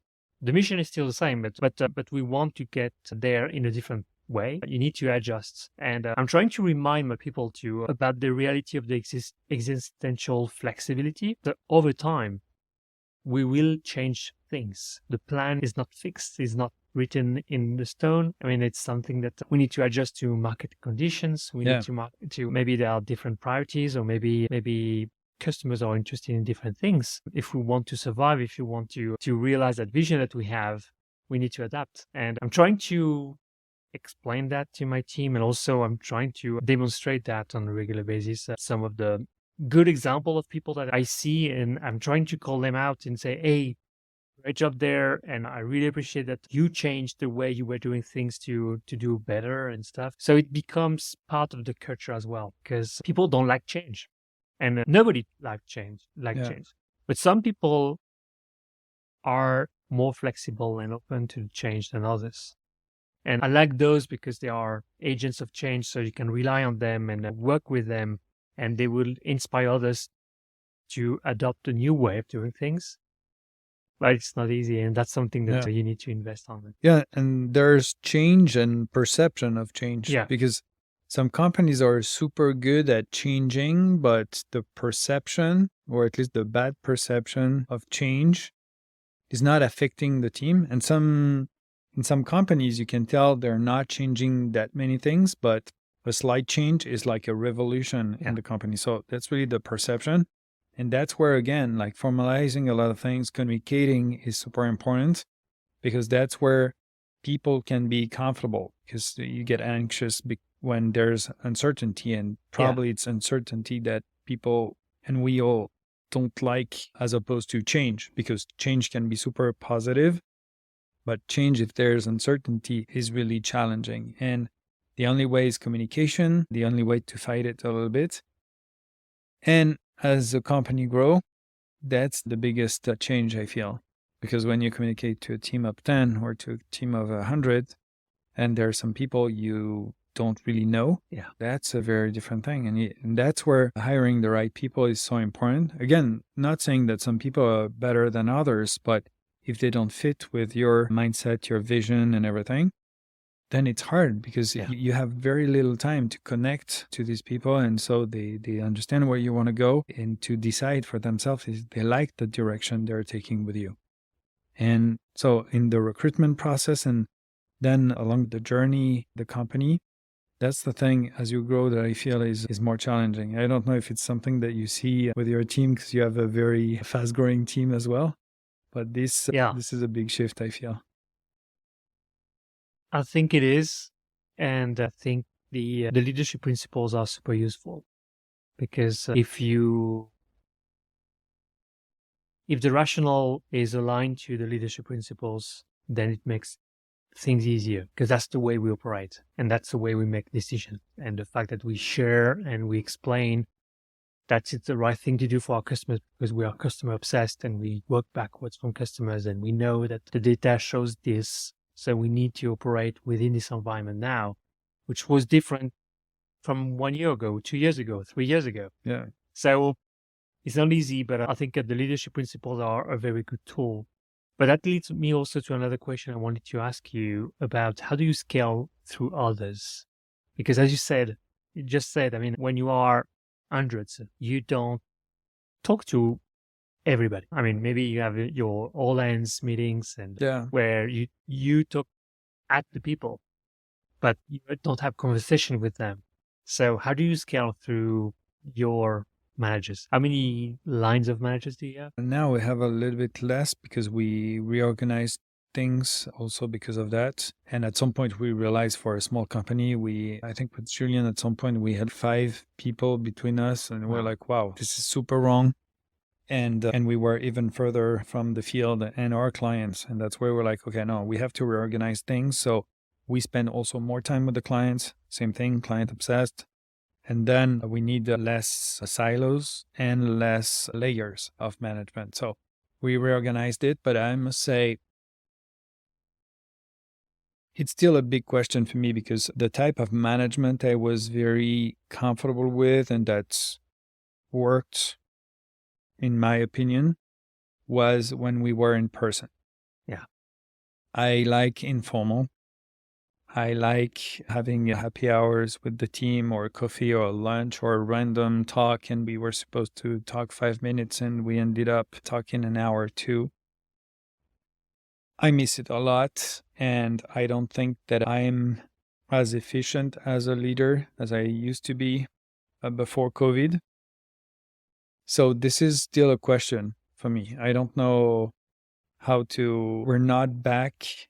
The mission is still the same, but we want to get there in a different way. You need to adjust. And I'm trying to remind my people about the reality of the existential flexibility that over time, we will change things. The plan is not fixed, is not written in the stone. I mean, it's something that we need to adjust to market conditions. We need to maybe there are different priorities, or maybe customers are interested in different things. If we want to survive, if you want to realize that vision that we have, we need to adapt. And I'm trying to explain that to my team. And also I'm trying to demonstrate that on a regular basis. Some of the good example of people that I see, and I'm trying to call them out and say, hey, great job there. And I really appreciate that you changed the way you were doing things to do better and stuff. So it becomes part of the culture as well, because people don't like change. And nobody likes change. But some people are more flexible and open to change than others. And I like those because they are agents of change, so you can rely on them and work with them, and they will inspire others to adopt a new way of doing things. But it's not easy, and that's something that you need to invest on. Yeah, and there's change and perception of change. Yeah. Because some companies are super good at changing, but the perception, or at least the bad perception of change, is not affecting the team. And in some companies, you can tell they're not changing that many things, but a slight change is like a revolution in the company. So that's really the perception. And that's where, again, like formalizing a lot of things, communicating is super important, because that's where people can be comfortable, because you get anxious when there's uncertainty, and probably it's uncertainty that people and we all don't like, as opposed to change, because change can be super positive, but change, if there's uncertainty, is really challenging. And the only way is communication, the only way to fight it a little bit. And as a company grow, that's the biggest change, I feel. Because when you communicate to a team of 10 or to a team of 100, and there are some people you don't really know, that's a very different thing. And that's where hiring the right people is so important. Again, not saying that some people are better than others, but if they don't fit with your mindset, your vision and everything, then it's hard because you have very little time to connect to these people. And so they understand where you want to go and to decide for themselves if they like the direction they're taking with you. And so in the recruitment process and then along the journey, the company, that's the thing as you grow that I feel is more challenging. I don't know if it's something that you see with your team because you have a very fast growing team as well. But this is a big shift, I feel. I think it is. And I think the leadership principles are super useful because if the rationale is aligned to the leadership principles, then it makes things easier because that's the way we operate and that's the way we make decisions. And the fact that we share and we explain that it's the right thing to do for our customers because we are customer obsessed and we work backwards from customers and we know that the data shows this. So we need to operate within this environment now, which was different from 1 year ago, 2 years ago, 3 years ago. Yeah. So it's not easy, but I think that the leadership principles are a very good tool. But that leads me also to another question I wanted to ask you about how do you scale through others? Because as you just said, I mean, when you are hundreds, you don't talk to everybody. I mean, maybe you have your all hands meetings and where you talk at the people, but you don't have conversation with them. So how do you scale through your managers? How many lines of managers do you have? Now we have a little bit less because we reorganized things also because of that. And at some point we realized for a small company, I think with Julien at some point we had 5 people between us and we're like, wow, this is super wrong. And we were even further from the field and our clients. And that's where we're like, okay, no, we have to reorganize things. So we spend also more time with the clients. Same thing, client obsessed. And then we need less silos and less layers of management. So we reorganized it, but I must say it's still a big question for me because the type of management I was very comfortable with and that's worked, in my opinion, was when we were in person. Yeah. I like informal. I like having happy hours with the team or coffee or lunch or a random talk. And we were supposed to talk 5 minutes and we ended up talking an hour or 2. I miss it a lot. And I don't think that I'm as efficient as a leader as I used to be before COVID. So this is still a question for me. I don't know we're not back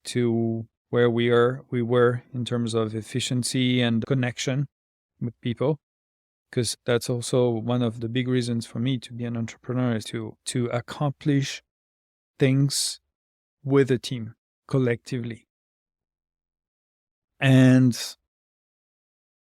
to where we were in terms of efficiency and connection with people, because that's also one of the big reasons for me to be an entrepreneur is to accomplish things with a team collectively. And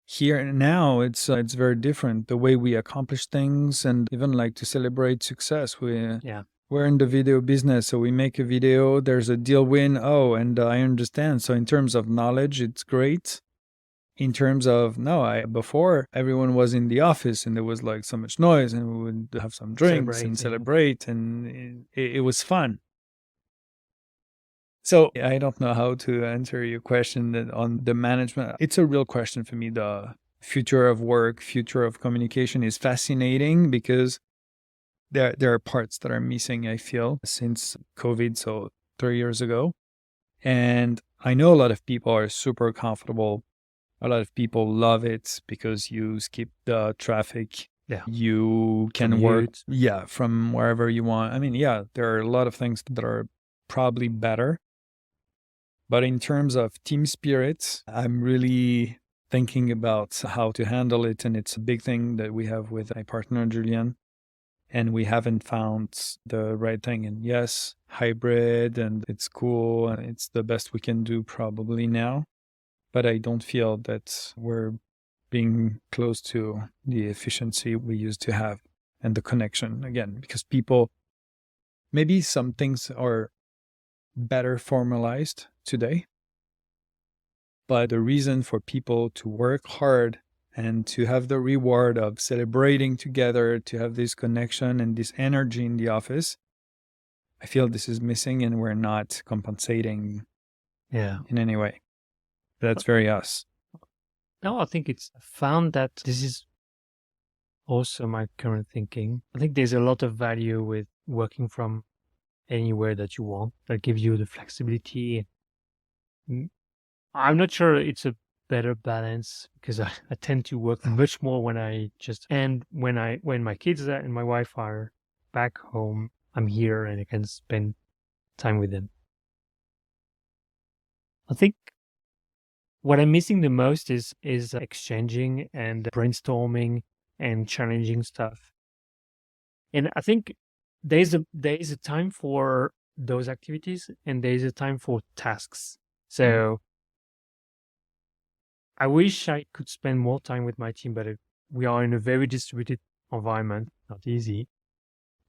here now it's very different the way we accomplish things and even like to celebrate success. We're in the video business, so we make a video, there's a deal win. Oh, and I understand. So in terms of knowledge, it's great. In terms of, before everyone was in the office and there was like so much noise and we would have some drinks and celebrate and it was fun. So I don't know how to answer your question on the management. It's a real question for me. The future of work, future of communication is fascinating because there are parts that are missing, I feel, since COVID, so 3 years ago. And I know a lot of people are super comfortable. A lot of people love it because you skip the traffic. Yeah. You can work from wherever you want. I mean, there are a lot of things that are probably better. But in terms of team spirit, I'm really thinking about how to handle it. And it's a big thing that we have with my partner, Julien. And we haven't found the right thing. And yes, hybrid, and it's cool. And it's the best we can do probably now. But I don't feel that we're being close to the efficiency we used to have and the connection again, because people maybe some things are better formalized today, but the reason for people to work hard and to have the reward of celebrating together, to have this connection and this energy in the office, I feel this is missing and we're not compensating in any way. That's very us. No, I think I found that this is also my current thinking. I think there's a lot of value with working from anywhere that you want. That gives you the flexibility. I'm not sure it's a better balance because I tend to work much more when when my kids and my wife are back home, I'm here and I can spend time with them. I think what I'm missing the most is exchanging and brainstorming and challenging stuff. And I think there is a time for those activities and there is a time for tasks. So I wish I could spend more time with my team, but we are in a very distributed environment, not easy,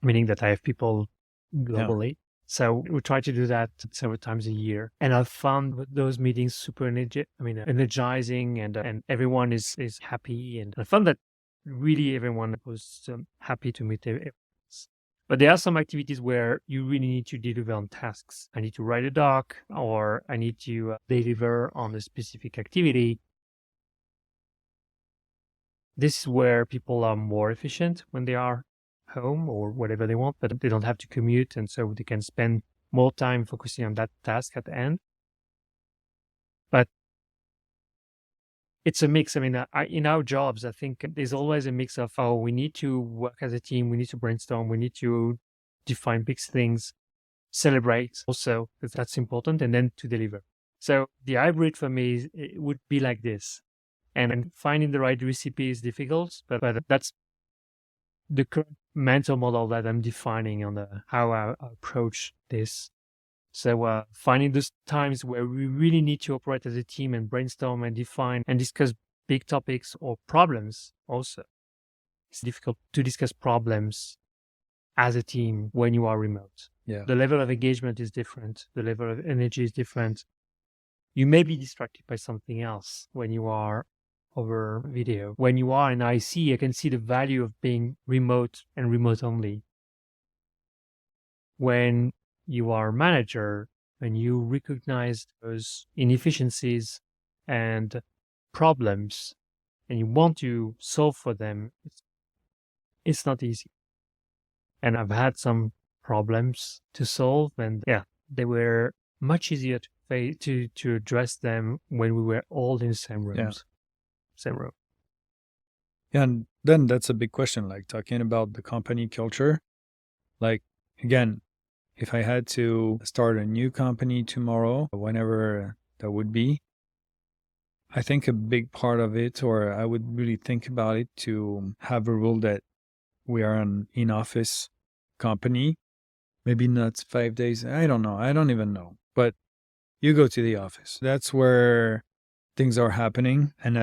meaning that I have people globally. So we try to do that several times a year. And I've found those meetings super energizing and everyone is happy. And I found that really everyone was happy to meet everyone else. But there are some activities where you really need to deliver on tasks. I need to write a doc or I need to deliver on a specific activity. This is where people are more efficient when they are home or whatever they want, but they don't have to commute. And so they can spend more time focusing on that task at the end. But it's a mix. I mean, in our jobs, I think there's always a mix of, we need to work as a team. We need to brainstorm. We need to define big things, celebrate also, because that's important, and then to deliver. So the hybrid for me, it would be like this. And finding the right recipe is difficult, but that's the current mental model that I'm defining on how I approach this. So finding those times where we really need to operate as a team and brainstorm and define and discuss big topics or problems also. It's difficult to discuss problems as a team when you are remote. Yeah. The level of engagement is different. The level of energy is different. You may be distracted by something else when you are over video. When you are in IC, I can see the value of being remote and remote only. When you are a manager and you recognize those inefficiencies and problems and you want to solve for them, it's not easy. And I've had some problems to solve, and they were much easier to address them when we were all in the same rooms. Same room. Yeah, and then that's a big question, like talking about the company culture. Like, again, if I had to start a new company tomorrow, whenever that would be, I think a big part of it, or I would really think about it, to have a rule that we are an in-office company. Maybe not 5 days. I don't know. I don't even know. But you go to the office. That's where things are happening, and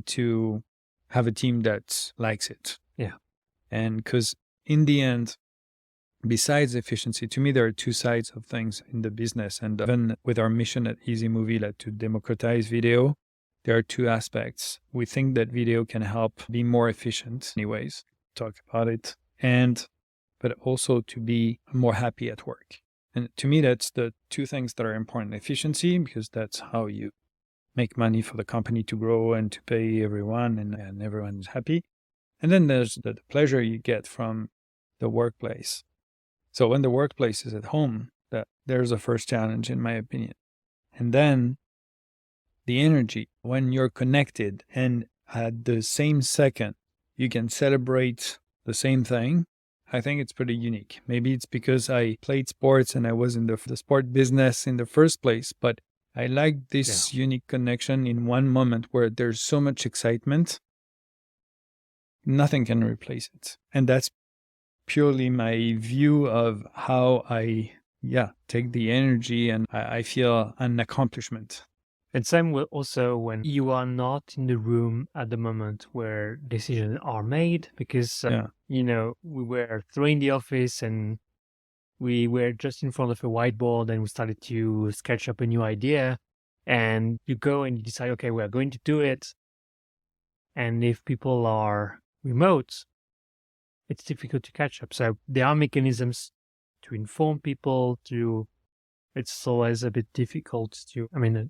to have a team that likes it. Yeah. And because in the end, besides efficiency, to me, there are two sides of things in the business. And even with our mission at Easy Movie, like to democratize video, there are two aspects. We think that video can help be more efficient anyways, talk about it, but also to be more happy at work. And to me, that's the two things that are important. Efficiency, because that's how you make money for the company to grow and to pay everyone, and everyone is happy. And then there's the pleasure you get from the workplace. So when the workplace is at home, there's a first challenge, in my opinion. And then the energy, when you're connected and at the same second, you can celebrate the same thing. I think it's pretty unique. Maybe it's because I played sports and I was in the sport business in the first place, but I like this unique connection in one moment where there's so much excitement. Nothing can replace it. And that's purely my view of how I take the energy, and I feel an accomplishment. And same with also when you are not in the room at the moment where decisions are made, because, we were three in the office and we were just in front of a whiteboard and we started to sketch up a new idea. And you go and you decide, okay, we're going to do it. And if people are remote, it's difficult to catch up. So there are mechanisms to inform people, it's always a bit difficult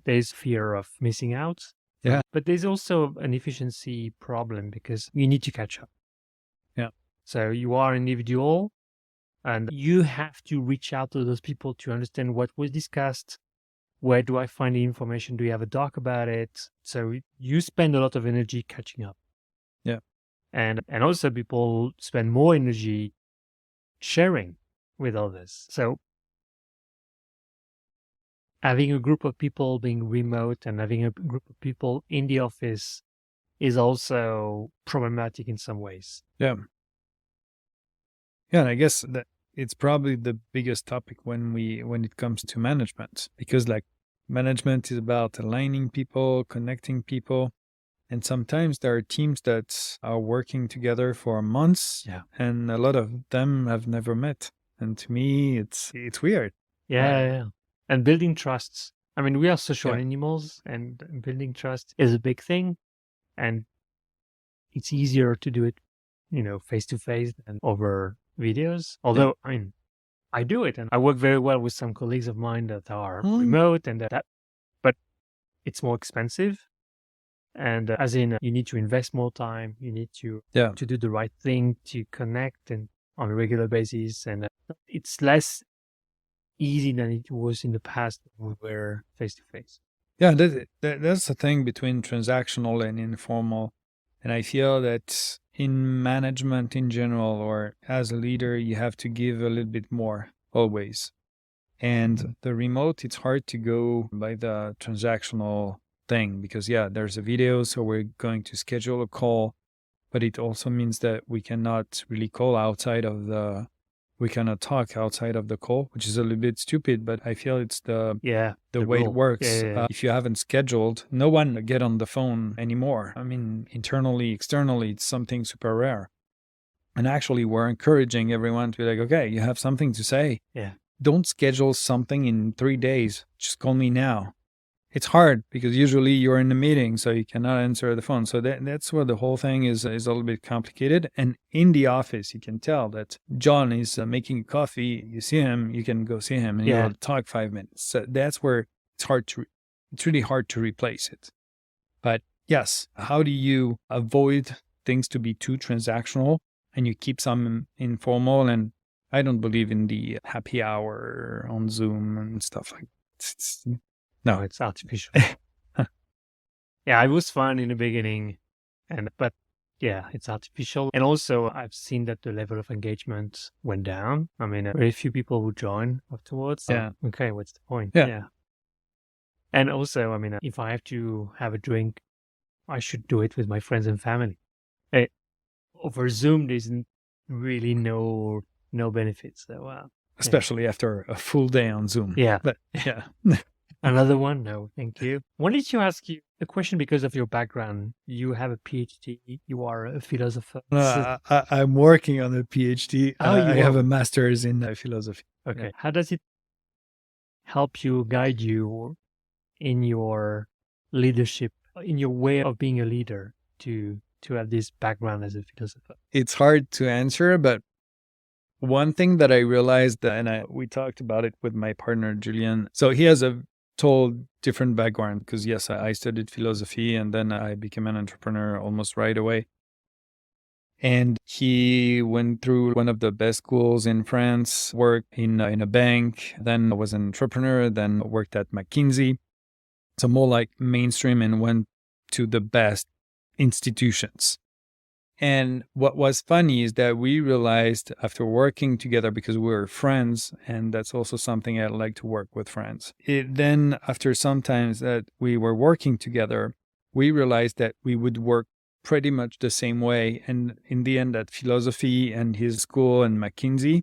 there's fear of missing out. Yeah. But there's also an efficiency problem because you need to catch up. Yeah. So you are an individual and you have to reach out to those people to understand what was discussed. Where do I find the information? Do you have a doc about it? So you spend a lot of energy catching up. Yeah. And also people spend more energy sharing with others. So having a group of people being remote and having a group of people in the office is also problematic in some ways. Yeah. Yeah, and I guess that it's probably the biggest topic when it comes to management, because like management is about aligning people, connecting people. And sometimes there are teams that are working together for months, and a lot of them have never met. And to me, it's weird. Yeah. And building trusts. I mean, we are social animals, and building trust is a big thing. And it's easier to do it, face to face and over videos. Although, I do it, and I work very well with some colleagues of mine that are remote, and but it's more expensive. And as in, you need to invest more time. You need to do the right thing to connect and on a regular basis. And it's less easy than it was in the past when we were face to face. Yeah, that's the thing between transactional and informal. And I feel that in management in general, or as a leader, you have to give a little bit more always. And the remote, it's hard to go by the transactional thing because there's a video, so we're going to schedule a call, but it also means that we cannot really we cannot talk outside of the call, which is a little bit stupid, but I feel it's the way rule. it works. Yeah. If you haven't scheduled, no one get on the phone anymore. I mean, internally, externally, it's something super rare. And actually, we're encouraging everyone to be like, okay, you have something to say. Yeah. Don't schedule something in 3 days. Just call me now. It's hard because usually you're in a meeting, so you cannot answer the phone. So that's where the whole thing is a little bit complicated. And in the office, you can tell that John is making coffee. You see him, you can go see him, and you'll talk 5 minutes. So that's where it's really hard to replace it. But yes, how do you avoid things to be too transactional and you keep some informal? And I don't believe in the happy hour on Zoom and stuff like that. No, it's artificial. Yeah, it was fun in the beginning, but it's artificial. And also, I've seen that the level of engagement went down. I mean, very few people would join afterwards. So, okay, what's the point? Yeah. And also, I mean, if I have to have a drink, I should do it with my friends and family. Over Zoom, there's really no benefits. So, especially after a full day on Zoom. Yeah. But Another one? No, thank you. Wanted to ask you a question because of your background. You have a PhD. You are a philosopher. I'm working on a PhD. I have a master's in philosophy. Okay. Yeah. How does it help you, guide you in your leadership, in your way of being a leader to have this background as a philosopher? It's hard to answer, but one thing that I realized, and we talked about it with my partner, Julian. So he has a total different background because, yes, I studied philosophy and then I became an entrepreneur almost right away. And he went through one of the best schools in France, worked in a bank, then was an entrepreneur, then worked at McKinsey. So more like mainstream, and went to the best institutions. And what was funny is that we realized after working together, because we were friends, and that's also something I like to work with friends. Then after some times that we were working together, we realized that we would work pretty much the same way. And in the end, at philosophy and his school and McKinsey,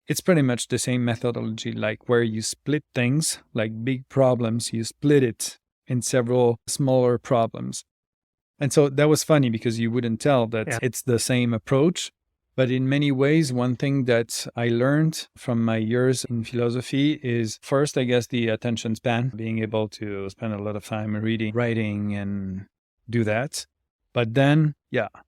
it's pretty much the same methodology, like where you split things, like big problems, you split it in several smaller problems. And so that was funny because you wouldn't tell that it's the same approach, But in many ways, one thing that I learned from my years in philosophy is first, I guess, the attention span, being able to spend a lot of time reading, writing, and do that. But then,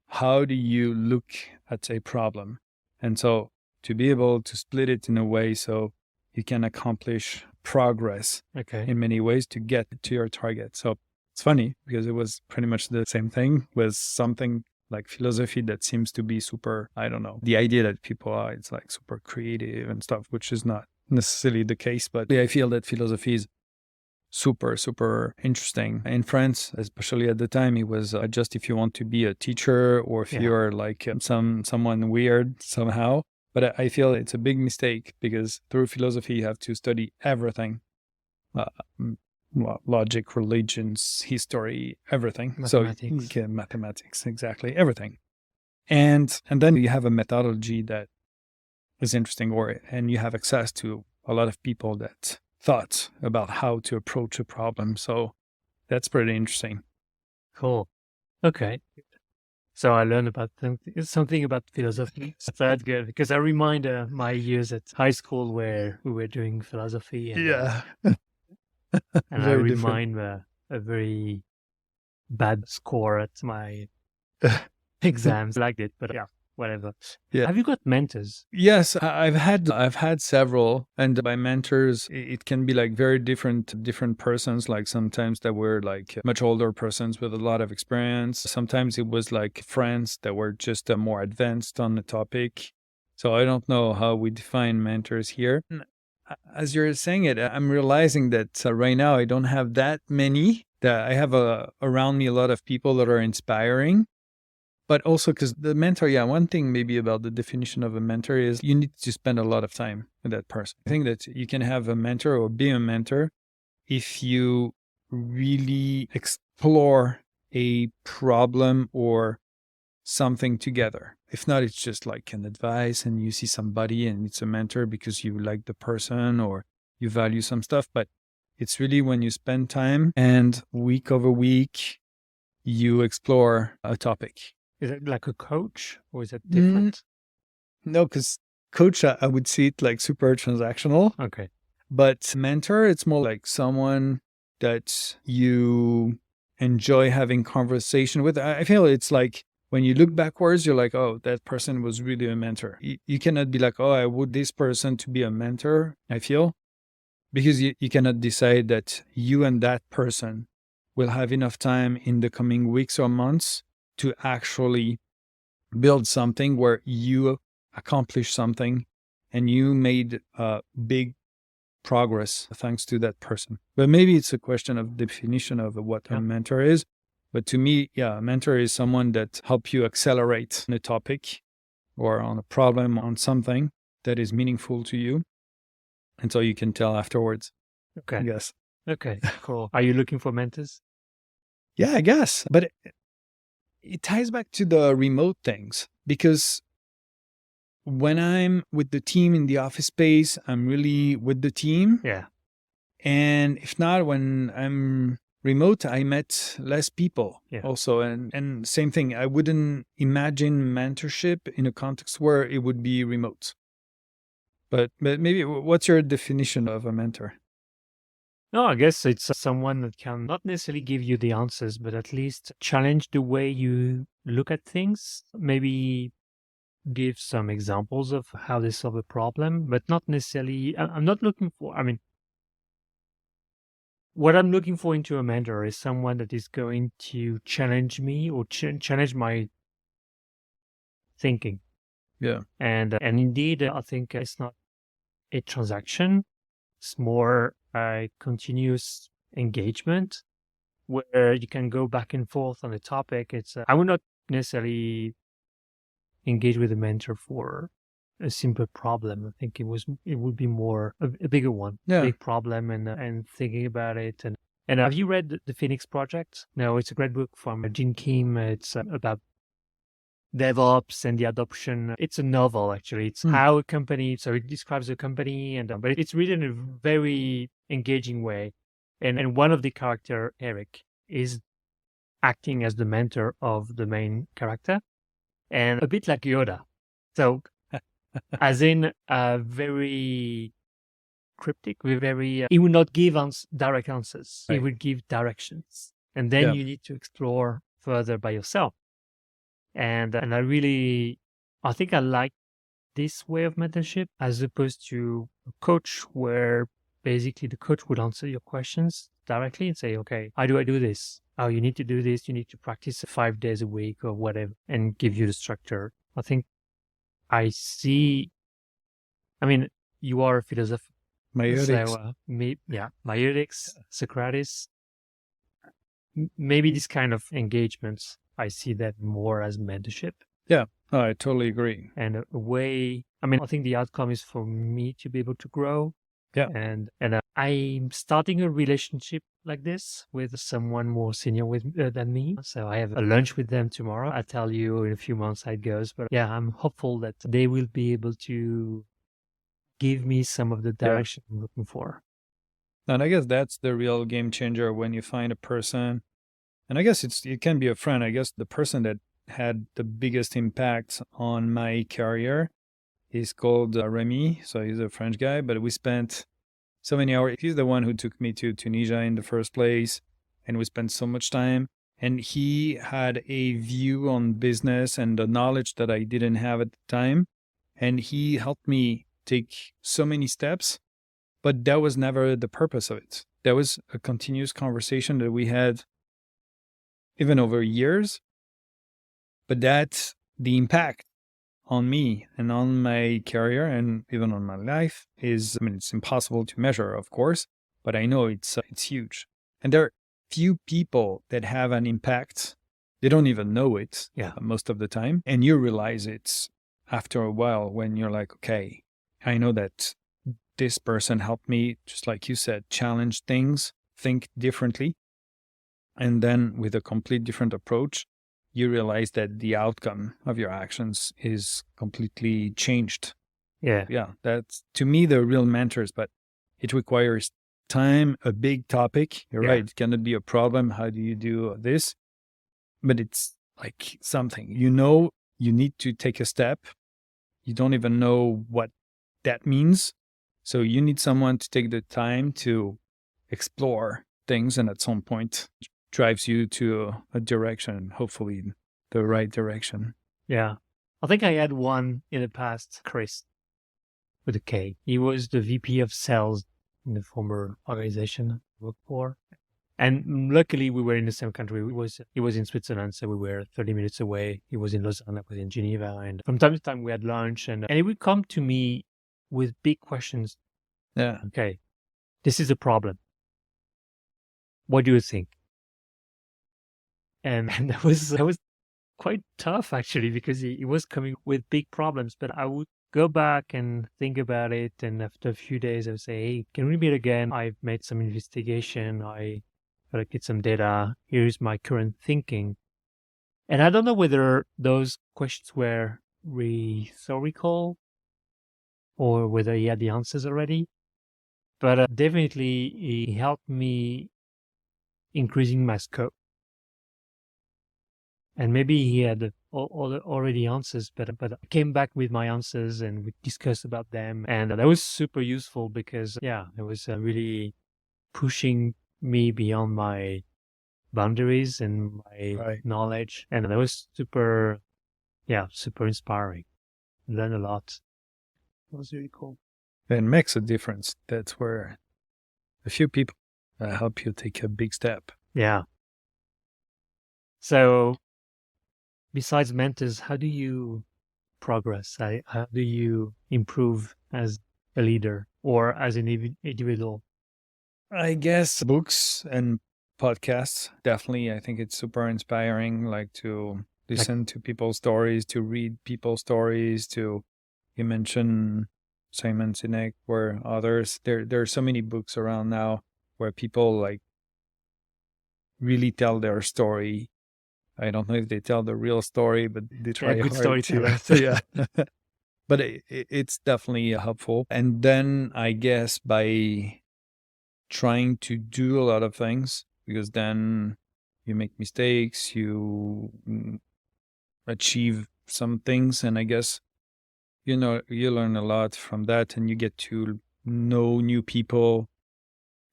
how do you look at a problem? And so to be able to split it in a way so you can accomplish progress in many ways to get to your target. So it's funny because it was pretty much the same thing with something like philosophy that seems to be super, I don't know, the idea that people are, it's like super creative and stuff, which is not necessarily the case. But I feel that philosophy is super, super interesting. In France, especially at the time, it was just if you want to be a teacher or if you're like someone weird somehow. But I feel it's a big mistake because through philosophy, you have to study everything. Logic, religions, history, everything. Mathematics. So mathematics, exactly, everything. And then you have a methodology that is interesting, and you have access to a lot of people that thought about how to approach a problem. So that's pretty interesting. Cool. Okay. So I learned about something about philosophy. So that's good because I remind my years at high school where we were doing philosophy. And, and I remind a very bad score at my exams. I liked it, but whatever. Yeah. Have you got mentors? Yes, I've had several, and by mentors, it can be like very different persons. Like sometimes that were like much older persons with a lot of experience. Sometimes it was like friends that were just more advanced on the topic. So I don't know how we define mentors here. As you're saying it, I'm realizing that right now I don't have that many. That I have around me a lot of people that are inspiring. But also because the mentor, one thing maybe about the definition of a mentor is you need to spend a lot of time with that person. I think that you can have a mentor or be a mentor if you really explore a problem or something together. If not, it's just like an advice and you see somebody and it's a mentor because you like the person or you value some stuff. But it's really when you spend time and week over week, you explore a topic. Is it like a coach or is it different? No, because coach, I would see it like super transactional. Okay. But mentor, it's more like someone that you enjoy having conversation with. I feel it's like when you look backwards, you're like, oh, that person was really a mentor. You cannot be like, oh, I want this person to be a mentor, I feel. Because you cannot decide that you and that person will have enough time in the coming weeks or months to actually build something where you accomplish something and you made big progress thanks to that person. But maybe it's a question of definition of what a mentor is. But to me, a mentor is someone that helps you accelerate on a topic or on a problem, on something that is meaningful to you. And so you can tell afterwards. Okay. I guess. Okay, cool. Are you looking for mentors? Yeah, I guess. But it ties back to the remote things because when I'm with the team in the office space, I'm really with the team. Yeah. And if not, when I'm remote, I met less people also. And same thing, I wouldn't imagine mentorship in a context where it would be remote. But maybe what's your definition of a mentor? No, I guess it's someone that can not necessarily give you the answers, but at least challenge the way you look at things. Maybe give some examples of how they solve a problem, but not necessarily. I'm not looking for, what I'm looking for into a mentor is someone that is going to challenge me or challenge my thinking. Yeah. And indeed, I think it's not a transaction. It's more a continuous engagement where you can go back and forth on the topic. I would not necessarily engage with a mentor for a simple problem. I think it would be more a bigger one, big problem, and thinking about it. And have you read the Phoenix Project? No, it's a great book from Gene Kim. It's about DevOps and the adoption. It's a novel, actually. It's how a company, so it describes a company, but it's written in a very engaging way. And one of the character, Eric, is acting as the mentor of the main character. And a bit like Yoda. So, as in very cryptic, he would not give direct answers. He Right. would give directions. And then Yeah. you need to explore further by yourself. And I think I like this way of mentorship as opposed to a coach where basically the coach would answer your questions directly and say, okay, how do I do this? Oh, you need to do this. You need to practice 5 days a week or whatever and give you the structure. I think I see, I mean, you are a philosopher. Meiotics. So, Meiotics, Socrates, maybe this kind of engagements, I see that more as mentorship. Yeah. Oh, I totally agree. And a way, I think the outcome is for me to be able to grow. Yeah. And I'm starting a relationship like this with someone more senior than me. So I have a lunch with them tomorrow. I'll tell you in a few months how it goes. But yeah, I'm hopeful that they will be able to give me some of the direction I'm looking for. And I guess that's the real game changer when you find a person. And I guess it can be a friend. I guess the person that had the biggest impact on my career is called Remy. So he's a French guy, but we spent so many hours. He's the one who took me to Tunisia in the first place. And we spent so much time. And he had a view on business and the knowledge that I didn't have at the time. And he helped me take so many steps, but that was never the purpose of it. That was a continuous conversation that we had even over years. But that's the impact on me and on my career and even on my life is, it's impossible to measure, of course, but I know it's huge. And there are few people that have an impact. They don't even know it most of the time. And you realize it after a while when you're like, okay, I know that this person helped me, just like you said, challenge things, think differently. And then with a complete different approach, you realize that the outcome of your actions is completely changed. Yeah. Yeah. That's, to me, the real mentors, but it requires time, a big topic. You're right. It cannot be a problem. How do you do this? But it's like something, you need to take a step. You don't even know what that means. So you need someone to take the time to explore things, and at some point drives you to a direction, hopefully the right direction. Yeah. I think I had one in the past, Chris, with a K. He was the VP of sales in the former organization I worked for. And luckily we were in the same country. He was in Switzerland, so we were 30 minutes away. He was in Lausanne, I was in Geneva. And from time to time we had lunch and he would come to me with big questions. Yeah. Okay, this is a problem. What do you think? And that was quite tough actually, because he was coming with big problems, but I would go back and think about it. And after a few days, I would say, hey, can we meet again? I've made some investigation. I collected some data. Here's my current thinking. And I don't know whether those questions were rhetorical or whether he had the answers already, but definitely he helped me increasing my scope. And maybe he had already answers, but I came back with my answers and we discussed about them. And that was super useful because, it was really pushing me beyond my boundaries and my knowledge. And that was super inspiring. Learned a lot. It was really cool. It makes a difference. That's where a few people help you take a big step. Yeah. So, besides mentors, how do you progress? How do you improve as a leader or as an individual? I guess books and podcasts, definitely. I think it's super inspiring, like to listen to people's stories, to read people's stories, you mentioned Simon Sinek or others. There are so many books around now where people like really tell their story. I don't know if they tell the real story, but they try good hard to. Yeah. But it's definitely helpful. And then I guess by trying to do a lot of things, because then you make mistakes, you achieve some things. And I guess you know, you learn a lot from that, and you get to know new people,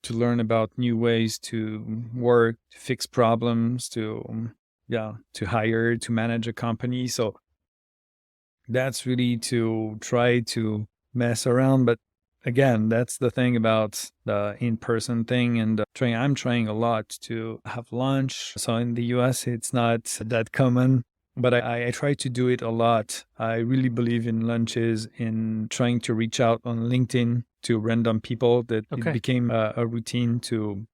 to learn about new ways to work, to fix problems, to hire, to manage a company. So that's really to try to mess around. But again, that's the thing about the in-person thing. And I'm trying a lot to have lunch. So in the US, it's not that common, but I try to do it a lot. I really believe in lunches, in trying to reach out on LinkedIn to random people, that it became a routine to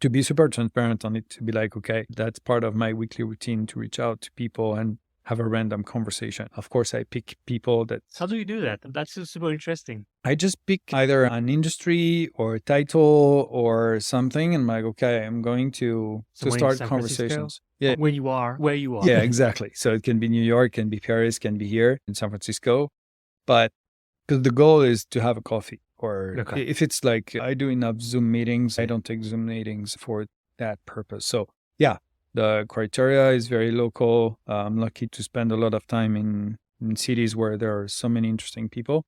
be super transparent on it, to be like, okay, that's part of my weekly routine, to reach out to people and have a random conversation. Of course, I pick people that... How do you do that? That's super interesting. I just pick either an industry or a title or something, and I'm like, okay, I'm going to start conversations. Yeah. Where you are. Yeah, exactly. So it can be New York, can be Paris, can be here in San Francisco. But because the goal is to have a coffee. Or if it's like I do enough Zoom meetings, I don't take Zoom meetings for that purpose. So yeah, the criteria is very local. I'm lucky to spend a lot of time in cities where there are so many interesting people.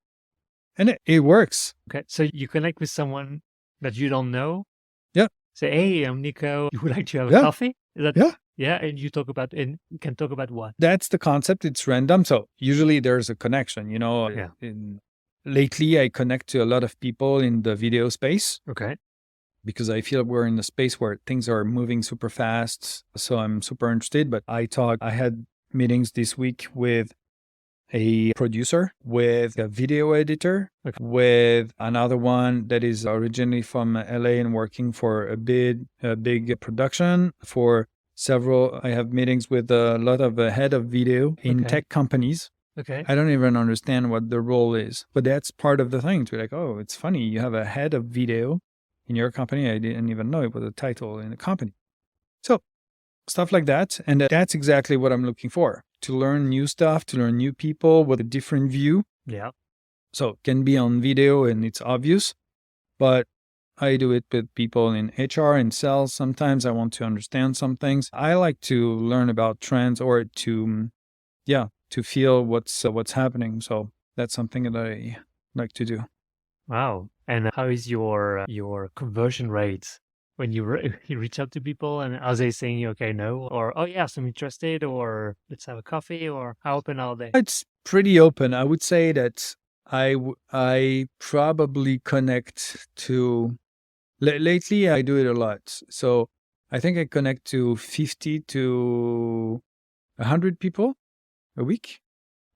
And it works. Okay. So you connect with someone that you don't know. Yeah. Say, hey, I'm Nico. You would like to have a coffee? Yeah. And you can talk about what? That's the concept. It's random. So usually there's a connection, you know. Yeah. Lately, I connect to a lot of people in the video space. Okay. Because I feel we're in a space where things are moving super fast. So I'm super interested. But I had meetings this week with a producer, with a video editor, with another one that is originally from LA and working for a big production, for several. I have meetings with a lot of head of video in tech companies. Okay. I don't even understand what the role is, but that's part of the thing, to be like, oh, it's funny. You have a head of video in your company. I didn't even know it was a title in the company. So stuff like that. And that's exactly what I'm looking for, to learn new stuff, to learn new people with a different view. Yeah. So it can be on video and it's obvious, but I do it with people in HR and sales. Sometimes I want to understand some things. I like to learn about trends, or to feel what's happening. So that's something that I like to do. Wow. And how is your conversion rate when you reach out to people, and are they saying, okay, no, or, oh yes, I'm interested, or let's have a coffee, or how open are they? It's pretty open. I would say that I probably connect to... Lately, I do it a lot. So I think I connect to 50 to 100 people a week.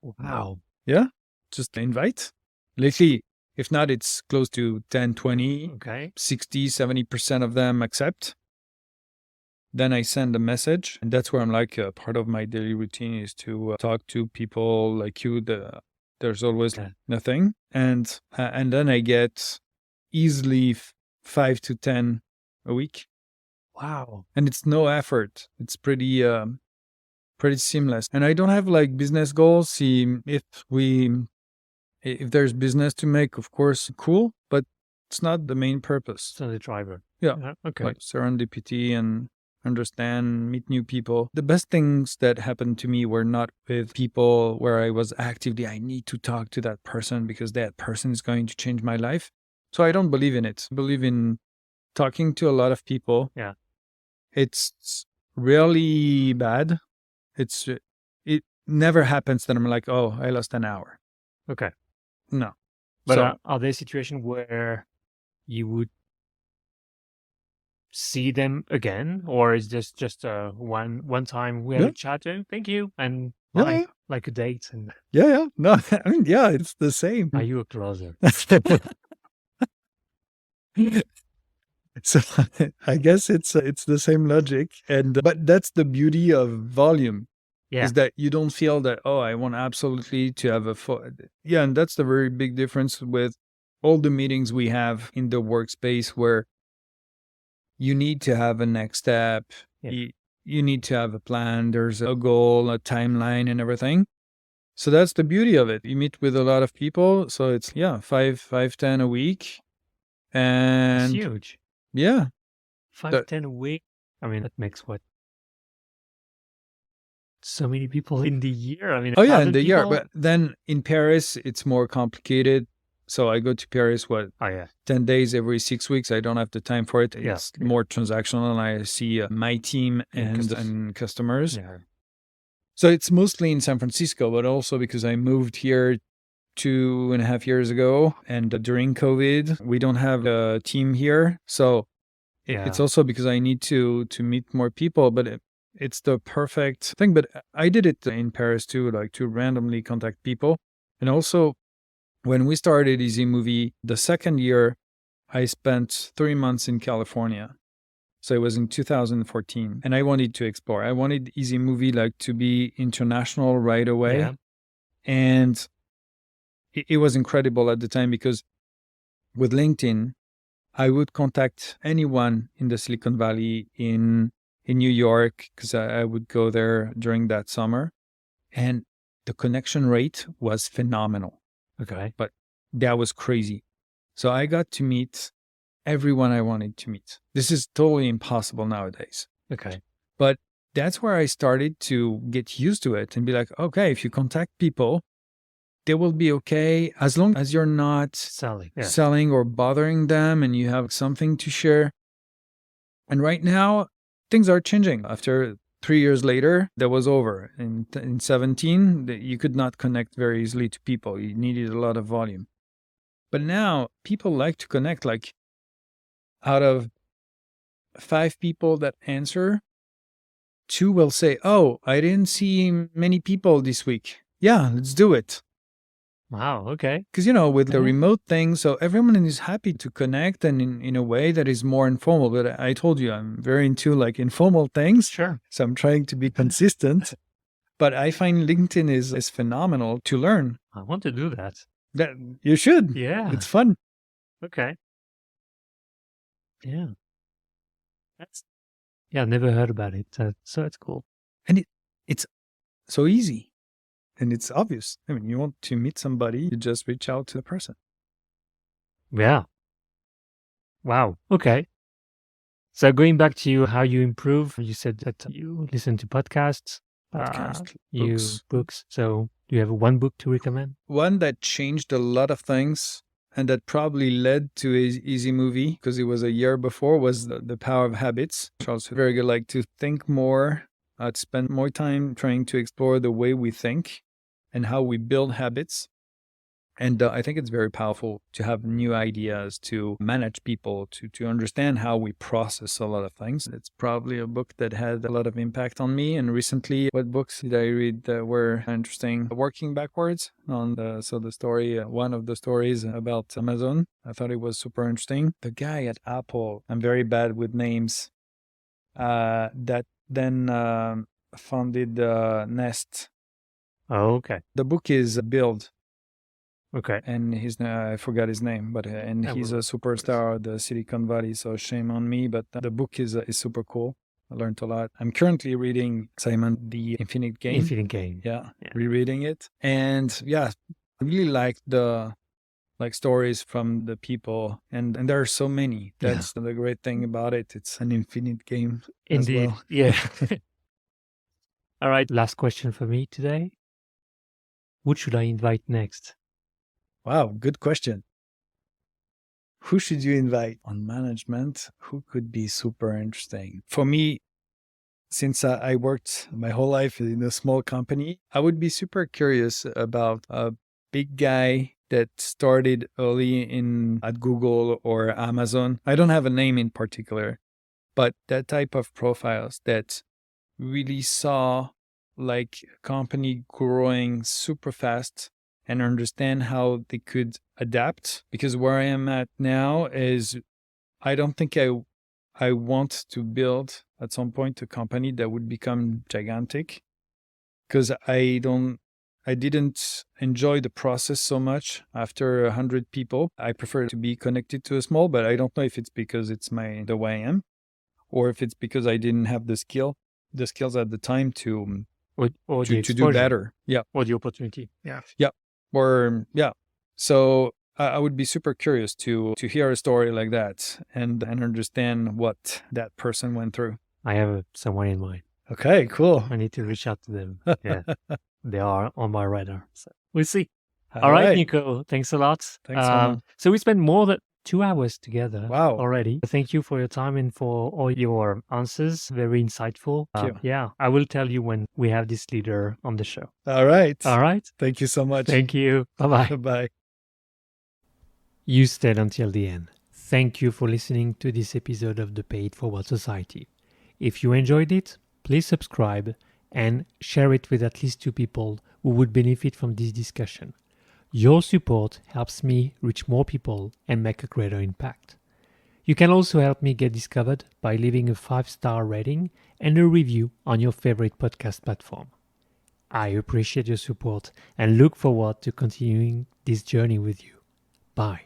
Wow. Yeah. Just invite. Lately, if not, it's close to 10, 20, 60, 70% of them accept. Then I send a message, and that's where I'm like, part of my daily routine is to talk to people like you. There's always nothing. And then I get easily 5 to 10 a week. Wow. And it's no effort. It's pretty seamless. And I don't have like business goals. If there's business to make, of course, cool, but it's not the main purpose. It's not the driver. Yeah. Okay. Like serendipity and understand, meet new people. The best things that happened to me were not with people where I was actively, I need to talk to that person because that person is going to change my life. So I don't believe in it. I believe in talking to a lot of people. Yeah. It's really bad. It never happens that I'm like, oh, I lost an hour. Okay. No. But are there situations where you would see them again, or is this just one time we have a chat? Thank you, and like a date? And no, I mean, it's the same. Are you a closer? So I guess it's the same logic, but that's the beauty of volume. Is that you don't feel that, oh, I want absolutely to have and that's the very big difference with all the meetings we have in the workspace, where you need to have a next step. You need to have a plan. There's a goal, a timeline, and everything. So that's the beauty of it. You meet with a lot of people. So it's 5, 10 a week. And it's huge. Yeah. 5, 10 a week. I mean, that makes what? so many people in the year. I mean, Oh yeah, in 1,000 the year. people? But then in Paris, it's more complicated. So I go to Paris, Oh, yeah. 10 days every 6 weeks. I don't have the time for it. Yeah. It's more transactional. I see my team and customers. Yeah. So it's mostly in San Francisco, but also because I moved here 2.5 years ago. And during COVID, we don't have a team here. So it's also because I need to meet more people, but it's the perfect thing. But I did it in Paris too, like to randomly contact people. And also, when we started Easy Movie, the second year, I spent 3 months in California. So it was in 2014. And I wanted to explore. I wanted Easy Movie like to be international right away. Yeah. And it was incredible at the time because with LinkedIn, I would contact anyone in the Silicon Valley in New York because I would go there during that summer. And the connection rate was phenomenal. Okay. But that was crazy. So I got to meet everyone I wanted to meet. This is totally impossible nowadays. Okay. But that's where I started to get used to it and be like, okay, if you contact people, they will be okay as long as you're not selling or bothering them and you have something to share. And right now, things are changing. After 3 years later, that was over. In 2017, you could not connect very easily to people. You needed a lot of volume. But now, people like to connect. Like, out of 5 people that answer, 2 will say, oh, I didn't see many people this week. Yeah, let's do it. Wow, okay. Because, with the remote thing, so everyone is happy to connect and in a way that is more informal. But I told you, I'm very into like informal things. Sure. So I'm trying to be consistent. But I find LinkedIn is phenomenal to learn. I want to do that. That you should. Yeah. It's fun. Okay. Yeah. I never heard about it. So it's cool. And it's so easy. And it's obvious. I mean, you want to meet somebody, you just reach out to the person. Yeah. Wow. Okay. So going back to how you improve, you said that you listen to podcasts. Books. So do you have one book to recommend? One that changed a lot of things and that probably led to Easy Movie because it was a year before was The Power of Habits. Charles, very good, like to think more, to spend more time trying to explore the way we think and how we build habits. And I think it's very powerful to have new ideas, to manage people, to understand how we process a lot of things. It's probably a book that had a lot of impact on me. And recently, what books did I read that were interesting? Working Backwards on the story, one of the stories about Amazon. I thought it was super interesting. The guy at Apple, I'm very bad with names, that then founded Nest. Oh, okay. The book is Build. Okay. And I forgot his name, but he's a superstar of the Silicon Valley, so shame on me. But the book is super cool. I learned a lot. I'm currently reading Simon, The Infinite Game. Infinite Game. Yeah, rereading it. And yeah, I really like the stories from the people. And there are so many. That's the great thing about it. It's an infinite game. Indeed. As well. Yeah. All right. Last question for me today. Who should I invite next? Wow, good question. Who should you invite on management? Who could be super interesting? For me, since I worked my whole life in a small company, I would be super curious about a big guy that started early at Google or Amazon. I don't have a name in particular, but that type of profiles that really saw like a company growing super fast and understand how they could adapt. Because where I am at now is I don't think I want to build at some point a company that would become gigantic, because I didn't enjoy the process so much after 100 people. I prefer to be connected to a small, but I don't know if it's because it's the way I am or if it's because I didn't have the skills at the time to do better. Yeah. Or the opportunity. Yeah. Yeah. So I would be super curious to hear a story like that and understand what that person went through. I have someone in mind. Okay, cool. I need to reach out to them. Yeah, they are on my radar. So we'll see. All All right, right. Nico. Thanks a lot. Thanks, Roman. So we spent more than 2 hours together Wow. already. Thank you for your time and for all your answers. Very insightful. Thank you. Yeah, I will tell you when we have this leader on the show. All right. All right. Thank you so much. Thank you. Bye-bye. Bye. You stayed until the end. Thank you for listening to this episode of the Paid Forward Society. If you enjoyed it, please subscribe and share it with at least 2 people who would benefit from this discussion. Your support helps me reach more people and make a greater impact. You can also help me get discovered by leaving a 5-star rating and a review on your favorite podcast platform. I appreciate your support and look forward to continuing this journey with you. Bye.